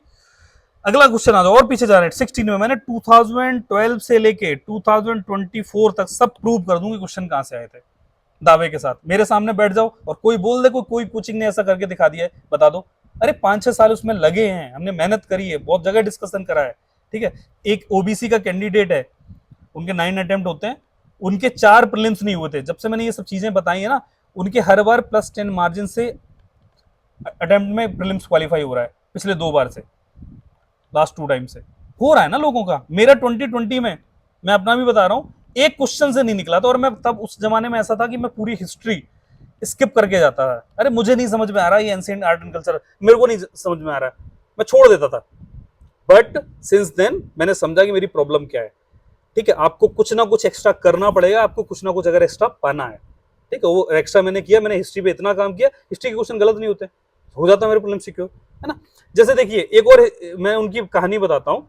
B: अगला क्वेश्चन आ जाओ, और पीछे जा रहे हैं 16 में। मैंने 2012 से लेके 2024 तक सब प्रूव कर दूंगी क्वेश्चन कहां से आए थे, दावे के साथ। मेरे सामने बैठ जाओ और कोई बोल दे कोई कोचिंग ने ऐसा करके दिखा दिया है, बता दो। अरे 5-6 साल उसमें लगे हैं, हमने मेहनत करी है, बहुत जगह डिस्कशन करा है। ठीक है, एक ओबीसी का कैंडिडेट है, उनके 9 अटेम्प्ट होते हैं, उनके 4 प्रीलिम्स नहीं हुए थे। जब से मैंने ये सब चीजें बताई है ना, उनके हर बार +10 मार्जिन से अटेम्प्ट में प्रीलिम्स क्वालिफाई हो रहा है, पिछले 2 बार से, लास्ट 2 टाइम से हो रहा है ना लोगों का। मेरा 2020 में, मैं अपना भी बता रहा हूँ, एक क्वेश्चन से नहीं निकला था, और मैं तब उस जमाने में ऐसा था कि मैं पूरी हिस्ट्री स्किप करके जाता था। अरे मुझे नहीं समझ में आ रहा ये एंशिएंट आर्ट एंड कल्चर, मेरे को नहीं समझ में आ रहा, मैं छोड़ देता था। बट सिंस देन मैंने समझा कि मेरी प्रॉब्लम क्या है। ठीक है, आपको कुछ ना कुछ एक्स्ट्रा करना पड़ेगा, आपको कुछ ना कुछ अगर एक्स्ट्रा पाना है। ठीक है, वो एक्स्ट्रा मैंने किया, मैंने हिस्ट्री पे इतना काम किया, हिस्ट्री के क्वेश्चन गलत नहीं होते, हो जाता मेरे प्रीलिम्स सिक्योर, है ना। जैसे देखिए एक और मैं उनकी कहानी बताता हूँ,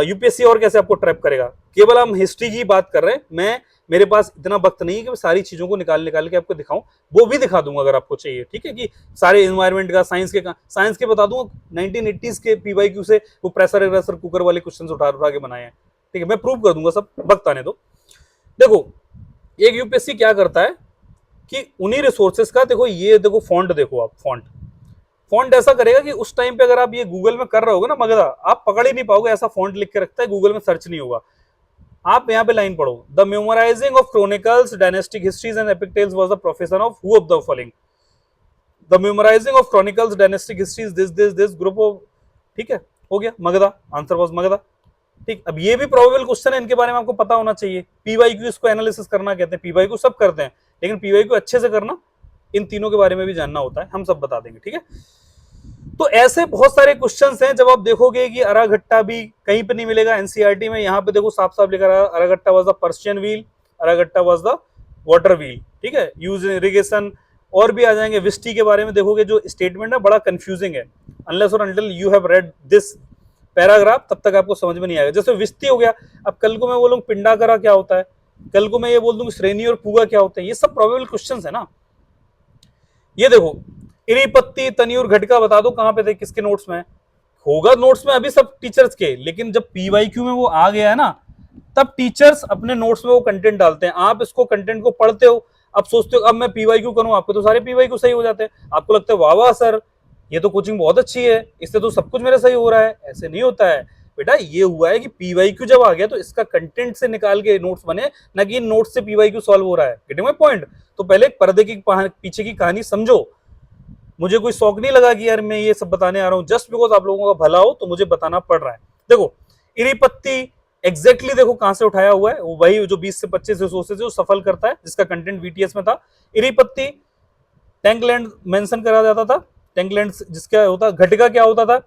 B: यूपीएससी और कैसे आपको ट्रैप करेगा। केवल हम हिस्ट्री की बात कर रहे हैं, मेरे पास इतना वक्त नहीं है कि मैं सारी चीजों को निकाल के आपको दिखाऊं, वो भी दिखा दूंगा अगर आपको चाहिए। ठीक है, कि सारे एनवायरमेंट का, साइंस के बता दूंगा, 1980s के पीवाईक्यू से वो प्रेशर एग्रेसर कुकर वाले क्वेश्चन उठा के बनाए हैं। ठीक है, मैं प्रूव कर दूंगा सब, वक्त आने दो। देखो एक यूपीएससी क्या करता है कि उन्हीं रिसोर्सेज का, देखो ये देखो फॉन्ट, देखो आप फॉन्ट ऐसा करेगा कि उस टाइम पे अगर आप ये गूगल में कर रहे होगे ना मगधा, आप पकड़ ही नहीं पाओगे, ऐसा फॉन्ट लिख के रखता है, गूगल में सर्च नहीं होगा। आप यहाँ पे लाइन पढ़ो, the memorising of chronicles, dynastic histories and epic tales was the profession of who of the following. The memorising of chronicles, dynastic histories, this group of. ठीक है, हो गया मगधा, आंसर वाज मगधा। ठीक, अब ये भी प्रोबेबल क्वेश्चन है, इनके बारे में आपको पता होना चाहिए। पीवाईक्यू इसको एनालिसिस करना कहते हैं, पीवाईक्यू सब करते हैं, लेकिन पीवाईक्यू अच्छे से करना, इन तीनों के बारे में भी जानना होता है, हम सब बता देंगे। ठीक है, तो ऐसे बहुत सारे क्वेश्चंस हैं। जब आप देखोगे कि अराघट्टा भी कहीं पे नहीं मिलेगा एनसीईआरटी में, यहाँ पे देखो साफ साफ लिखा रहा, Araghatta was the Persian wheel, Araghatta was the water wheel. ठीक है, यूज इरिगेशन और भी आ जाएंगे। विस्टी के बारे में देखोगे, जो स्टेटमेंट है बड़ा कंफ्यूजिंग है, अनलेस और until you have read this paragraph, तब तक आपको समझ में नहीं आएगा। जैसे विस्ती हो गया, अब कल को मैं बोलूँ पिंडाकरा क्या होता है, कल को मैं ये बोल दूं श्रेणी और पूगा क्या होता है, ये सब प्रोबेबल क्वेश्चंस है ना। ये देखो इरीपत्ती, तनियूर, घटका, बता दो कहां पे थे, किसके नोट्स में होगा। नोट्स में अभी सब टीचर्स के, लेकिन जब पीवाईक्यू में वो आ गया है ना, तब टीचर्स अपने नोट्स में वो कंटेंट डालते हैं। आप इसको कंटेंट को पढ़ते हो, अब सोचते हो अब मैं पीवाईक्यू करूं, आपके तो सारे पीवाईक्यू सही हो जाते हैं, आपको लगता है वाह वाह सर ये तो कोचिंग बहुत अच्छी है, इससे तो सब कुछ मेरा सही हो रहा है। ऐसे नहीं होता है बेटा, ये हुआ है कि पीवाईक्यू जब आ गया तो इसका कंटेंट से निकाल के नोट्स बने, ना कि नोट्स से पीवाईक्यू सॉल्व हो रहा है। Getting my point. तो पहले पर्दे की पीछे की कहानी समझो। मुझे कोई शौक नहीं लगा कि यार मैं ये सब बताने आ रहा हूं, जस्ट बिकॉज आप लोगों का भला हो तो मुझे बताना पड़ रहा है। देखो इरीपत्ती एग्जैक्टली देखो कहां से उठाया हुआ है, वो वही जो 20 से 25 रिसोर्सेज जो सफल करता है, जिसका कंटेंट वीटीएस में था। इरीपत्ती टैंकलैंड मेंशन करा जाता था, टैंकलैंड जिसका होता, घटका क्या होता था,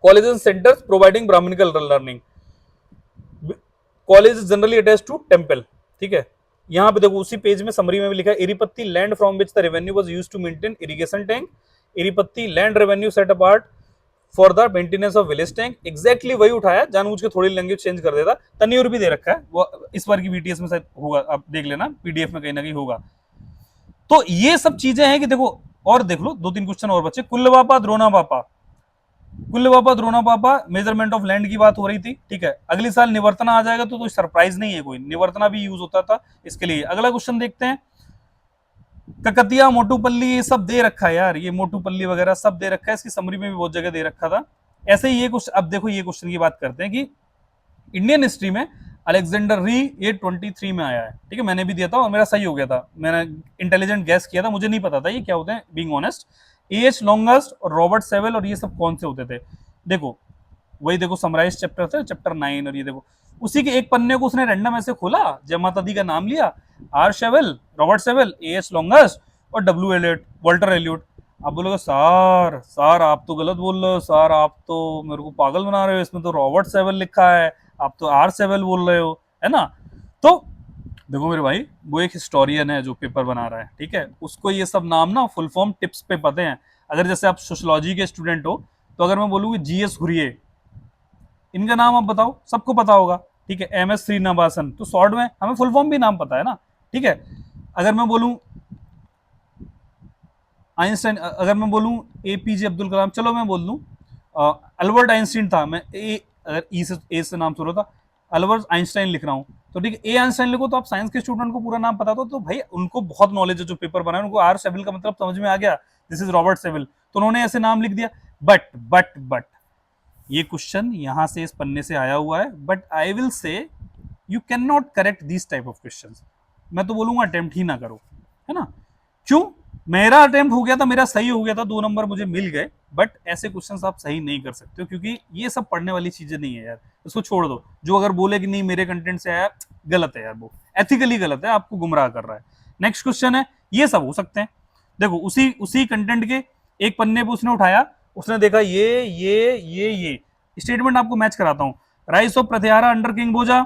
B: colleges and centers providing Brahminical learning. College is generally attached to temple. ठीक है, यहाँ पे देखो उसी पेज में समरी में भी लिखा है Eripatti land from which the revenue was used to maintain irrigation tank, Eripatti land revenue set apart for the maintenance of village tank. Exactly वही उठाया, जानबूझ के थोड़ी लैंग्वेज चेंज कर देता। तन्यूर भी दे रखा है, वो इस बार की बीटीएस में शायद होगा, आप देख लेना पीडीएफ में कहीं ना कहीं होगा। तो ये सब चीजें हैं कि देखो, और देख लो 2-3 क्वेश्चन और बच्चे। कुल्लवापा द्रोणा पापा, कुल्लवापा द्रोणा पापा मेजरमेंट ऑफ लैंड की बात हो रही थी, ठीक है। अगले साल निवर्तना आ जाएगा तो कोई सरप्राइज नहीं है, कोई निवर्तना भी यूज होता था इसके लिए। अगला क्वेश्चन देखते हैं, ककतिया मोटूपल्ली ये सब दे रखा है यार, ये मोटूपल्ली वगैरह सब दे रखा है, इसकी समरी में भी बहुत जगह दे रखा था। ऐसे ही ये कुछ, अब देखो ये क्वेश्चन की बात करते हैं कि इंडियन हिस्ट्री में अलेक्जेंडर री ये 23 में आया है, ठीक है। मैंने भी दिया था और मेरा सही हो गया था, मैंने इंटेलिजेंट गैस किया था, मुझे नहीं पता था ये क्या होते हैं, बीइंग ऑनेस्ट। एएच लॉन्गेस्ट और रॉबर्ट सेवेल और ये सब कौन से होते थे, देखो वही देखो समराइज चैप्टर था, चैप्टर 9, और ये देखो उसी के एक पन्ने को उसने रैंडम ऐसे खोला, जय माता दी का नाम लिया, R Sewell, Robert Sewell, A H longest और डब्ल्यू एलियट, वॉल्टर एलियट। आप बोलोगे सर आप तो गलत बोल रहे हो, सर आप तो मेरे को पागल बना रहे हो, इसमें तो रॉबर्ट सेवेल लिखा है, आप तो आर सेवेल बोल रहे हो, है ना। तो देखो मेरे भाई, वो एक हिस्टोरियन है जो पेपर बना रहा है, ठीक है, उसको ये सब नाम ना फुल फॉर्म टिप्स पे पते हैं। अगर जैसे आप सोशियोलॉजी के स्टूडेंट हो तो अगर मैं बोलूँ जीएस हुरिये, इनका नाम आप बताओ, सबको पता होगा, ठीक है। एमएस श्रीनिवासन, तो शॉर्ट में हमें फुल फॉर्म भी नाम पता है ना, ठीक है। अगर मैं बोलूं आइंस्टाइन, अगर मैं बोलूं एपीजे अब्दुल कलाम, चलो मैं बोल दूं अल्बर्ट आइंस्टीन था, मैं अगर ए से नाम शुरू था, अल्बर्ट आइंस्टाइन लिख रहा हूं, तो ठीक है, ए आइंस्टाइन लिखो तो आप साइंस के स्टूडेंट को पूरा नाम पता तो भाई उनको बहुत नॉलेज है जो पेपर बनाए, उनको आर सेविल का मतलब समझ में आ गया, दिस इज रॉबर्ट सेविल, तो उन्होंने ऐसे नाम लिख दिया। बट ये क्वेश्चन यहां से इस पन्ने से आया हुआ है, but I will say you can not correct this type of questions. मैं तो बोलूंगा अटेम्प्ट ही ना करो, है ना। क्यों, मेरा अटेम्प्ट हो गया था, मेरा सही हो गया था, 2 नंबर मुझे मिल गए, बट ऐसे क्वेश्चंस आप सही नहीं कर सकते हो, क्योंकि ये सब पढ़ने वाली चीजें नहीं है यार, इसको छोड़ दो। जो अगर बोले कि नहीं मेरे कंटेंट से आया, गलत है यार, वो एथिकली गलत है, आपको गुमराह कर रहा है। नेक्स्ट क्वेश्चन है, ये सब हो सकते हैं, देखो उसी कंटेंट के एक पन्ने पे उसने उठाया, उसने देखा ये स्टेटमेंट आपको मैच कराता हूं। Rise of Pratyahara under king Bhoja,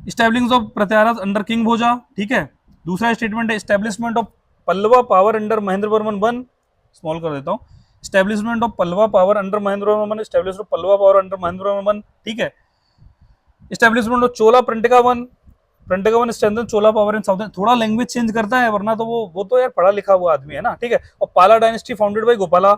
B: establishing of Pratyahara under king Bhoja, ठीक है। दूसरा स्टेटमेंट है establishment of Pallava power under Mahendra Varman 1, small कर देता हूं, establishment of Pallava power under Mahendra Varman 1, establishment of Pallava power under Mahendra Varman 1, ठीक है। Establishment of Chola Parantaka 1, Parantaka 1 strengthen Chola power in south, थोड़ा लैंग्वेज चेंज करता है, वरना तो वो तो यार पढ़ा लिखा हुआ आदमी है ना, ठीक है। और पाला डायनेस्टी फाउंडेड बाय गोपाला,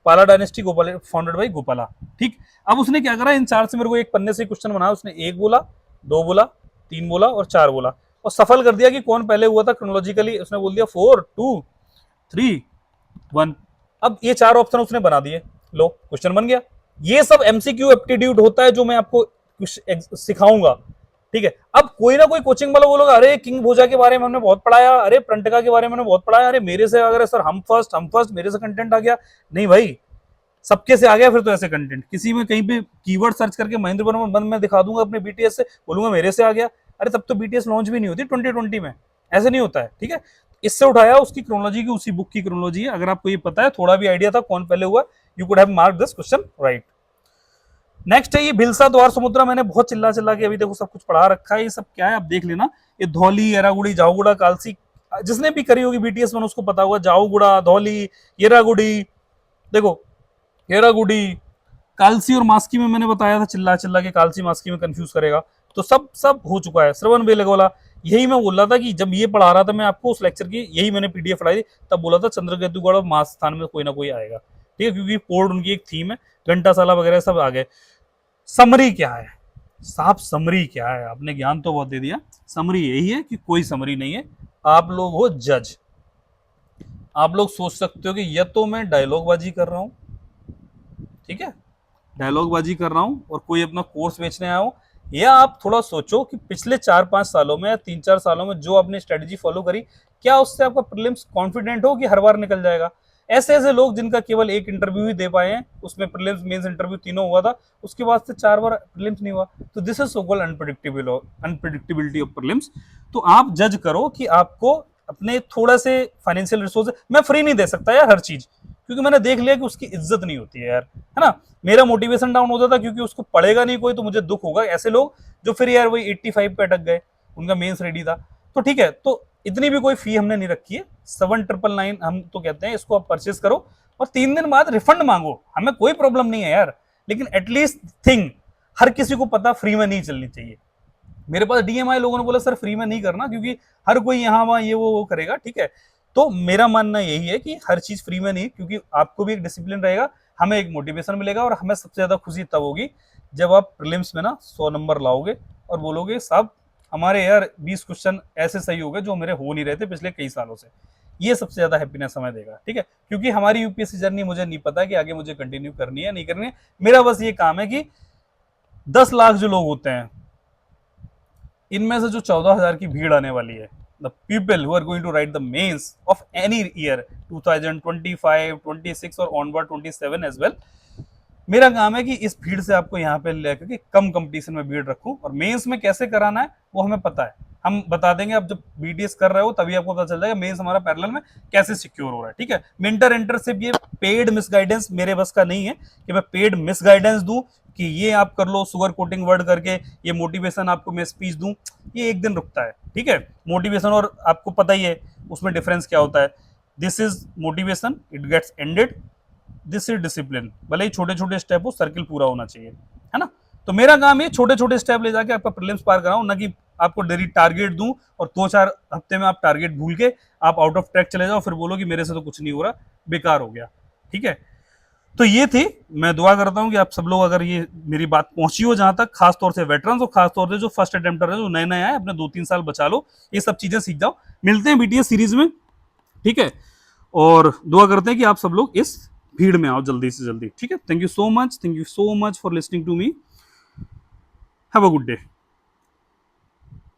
B: पाला dynasty Gopala founded by Gopala, ठीक। अब उसने क्या करा, इन 4 से मेरे को एक पन्ने से क्वेश्चन बनाया, उसने 1 बोला, 2 बोला, 3 बोला और 4 बोला, और सफल कर दिया कि कौन पहले हुआ था क्रोनोलॉजिकली, उसने बोल दिया 4 2 3 1। अब ये 4 ऑप्शन उसने बना दिए, लो क्वेश्चन बन गया। ये सब एमसीक्यू एप्टीट्यूड होता है जो मैं आपको सिखाऊंगा, ठीक है। अब कोई ना कोई कोचिंग वाला बोलोगा, अरे किंग भोजा के बारे में हमने बहुत पढ़ाया, अरे प्रेंटिका के बारे में हमने बहुत पढ़ाया, अरे मेरे से अगर सर हम फर्स्ट मेरे से कंटेंट आ गया, नहीं भाई सबके से आ गया फिर तो ऐसे कंटेंट। किसी में कहीं पे कीवर्ड सर्च करके महेंद्र वर्मन 1 में दिखा दूंगा अपने बीटीएस से, बोलूंगा मेरे से आ गया, अरे तब तो बीटीएस लॉन्च भी नहीं होती 2020 में, ऐसे नहीं होता है, ठीक है। इससे उठाया, उसकी क्रोनोलॉजी की, उसी बुक की क्रोनोलॉजी है। अगर आपको ये पता है, थोड़ा भी आइडिया था कौन पहले हुआ, you could have mark this question right. Next है ये भिलसा द्वार समुद्रा, मैंने बहुत चिल्ला के अभी देखो सब कुछ पढ़ा रखा है, ये सब क्या है आप देख लेना। ये धौली, एरागुड़ी, जाऊगुड़ा, कालसी, जिसने भी करी होगी बीटीएस 1 उसको पता होगा, जाऊगुड़ा, धौली, येरागुड़ी, देखो येरागुड़ी, कालसी और मास्की में मैंने बताया था, चिल्ला के कालसी मास्की में कंफ्यूज करेगा, तो सब हो चुका है। श्रवण बेलगोला, यही मैं बोल रहा था कि जब ये पढ़ा रहा था मैं आपको उस लेक्चर की, यही मैंने पीडीएफ पढ़ाई थी, तब बोला था चंद्रकेतुगढ़ और मास स्थान में कोई ना कोई आएगा, ठीक है, क्योंकि पोर्ट उनकी एक थीम है, घंटासाला वगैरह सब आ गए। समरी क्या है साहब, समरी क्या है, आपने ज्ञान तो बहुत दे दिया, समरी यही है कि कोई समरी नहीं है, आप लोग हो जज। आप लोग सोच सकते हो कि या तो मैं डायलॉग बाजी कर रहा हूं, ठीक है, डायलॉग बाजी कर रहा हूं और कोई अपना कोर्स बेचने आया हो, या आप थोड़ा सोचो कि पिछले 4-5 सालों में या 3-4 सालों में जो आपने स्ट्रेटेजी फॉलो करी, क्या उससे आपका प्रीलिम्स कॉन्फिडेंट हो कि हर बार निकल जाएगा। ऐसे लोग जिनका केवल एक इंटरव्यू ही दे पाए हैं, उसमें प्रीलिम्स मेंस इंटरव्यू तीनों हुआ था, उसके बाद से 4 बार प्रीलिम्स नहीं हुआ, तो this is so called unpredictability of prelims. तो आप जज करो कि आपको अपने थोड़ा से फाइनेंशियल रिसोर्स, मैं फ्री नहीं दे सकता यार हर चीज, क्योंकि मैंने देख लिया कि उसकी इज्जत नहीं होती है यार, है ना। मेरा मोटिवेशन डाउन होता था क्योंकि उसको पढ़ेगा नहीं कोई तो मुझे दुख होगा। ऐसे लोग जो फिर यार वही 85 पे अटक गए, उनका मेंस रेडी था। तो ठीक है, तो इतनी भी कोई फी हमने नहीं रखी है, 7999 हम तो कहते हैं इसको आप परचेस करो और 3 दिन बाद रिफंड मांगो, हमें कोई प्रॉब्लम नहीं है यार। लेकिन एटलीस्ट थिंग, हर किसी को पता फ्री में नहीं चलनी चाहिए। मेरे पास डीएमआई लोगों ने बोला सर फ्री में नहीं करना क्योंकि हर कोई यहाँ वहाँ ये वो करेगा, ठीक है। तो मेरा मानना यही है कि हर चीज फ्री में नहीं, क्योंकि आपको भी एक डिसिप्लिन रहेगा, हमें एक मोटिवेशन मिलेगा, और हमें सबसे ज्यादा खुशी तब होगी जब आप प्रीलिम्स में ना 100 नंबर लाओगे और बोलोगे साहब हमारे यार 20 क्वेश्चन ऐसे सही हो गए जो मेरे हो नहीं रहे थे पिछले कई सालों से। ये सबसे ज्यादा हैप्पीनेस हमें देगा, ठीक है। क्योंकि हमारी यूपीएससी जर्नी मुझे नहीं पता कि आगे मुझे कंटिन्यू करनी है नहीं करनी है। मेरा बस ये काम है कि 10 लाख जो लोग होते हैं इनमें से जो 14,000 की भीड़ आने वाली है, the people who are going to write the mains of any year 2025, 26 और ऑनवर्ड 27 एज वेल, मेरा काम है कि इस भीड़ से आपको यहाँ पे लेकर के कम कंपटीशन में भीड़ रखूं। और मेंस में कैसे कराना है वो हमें पता है, हम बता देंगे। आप जब बीटीएस कर रहे हो तभी आपको पता चल जाएगा मेंस हमारा पैरेलल में कैसे सिक्योर हो रहा है, ठीक है। मेंटर एंटरशिप, ये पेड मिस गाइडेंस मेरे बस का नहीं है कि मैं पेड मिस गाइडेंस दूं कि ये आप कर लो सुगर कोटिंग वर्ड करके, ये मोटिवेशन आपको मैं स्पीच दूं। ये एक दिन रुकता है, ठीक है। मोटिवेशन और आपको पता ही है उसमें डिफरेंस क्या होता है। This is motivation, it gets ended, this is discipline. भले ही छोटे छोटे स्टेप हो, सर्किल पूरा होना चाहिए, है ना। तो मेरा काम ये छोटे छोटे स्टेप ले जाके आपका प्रीलिम्स पार कराऊं, ना कि आपको डेली टारगेट दूं और 2-4 हफ्ते में आप टारगेट भूल के आप आउट ऑफ ट्रैक चले जाओ, फिर बोलो कि मेरे से तो कुछ नहीं हो रहा, बेकार हो गया, ठीक है। तो ये थी, मैं दुआ करता हूं कि आप सब लोग अगर ये मेरी बात पहुंची हो जहां तक, खासतौर से वेटरन्स और खासतौर से जो फर्स्ट अटेम्प्टर है, जो नए नए आए, अपने 2-3 साल बचा लो, ये सब चीजें सीख जाओ। मिलते हैं बीटीएस सीरीज में, ठीक है। और दुआ करते हैं कि आप सब लोग इस भीड़ में आओ जल्दी से जल्दी, ठीक है। Thank you so much for listening to me. Have a good day.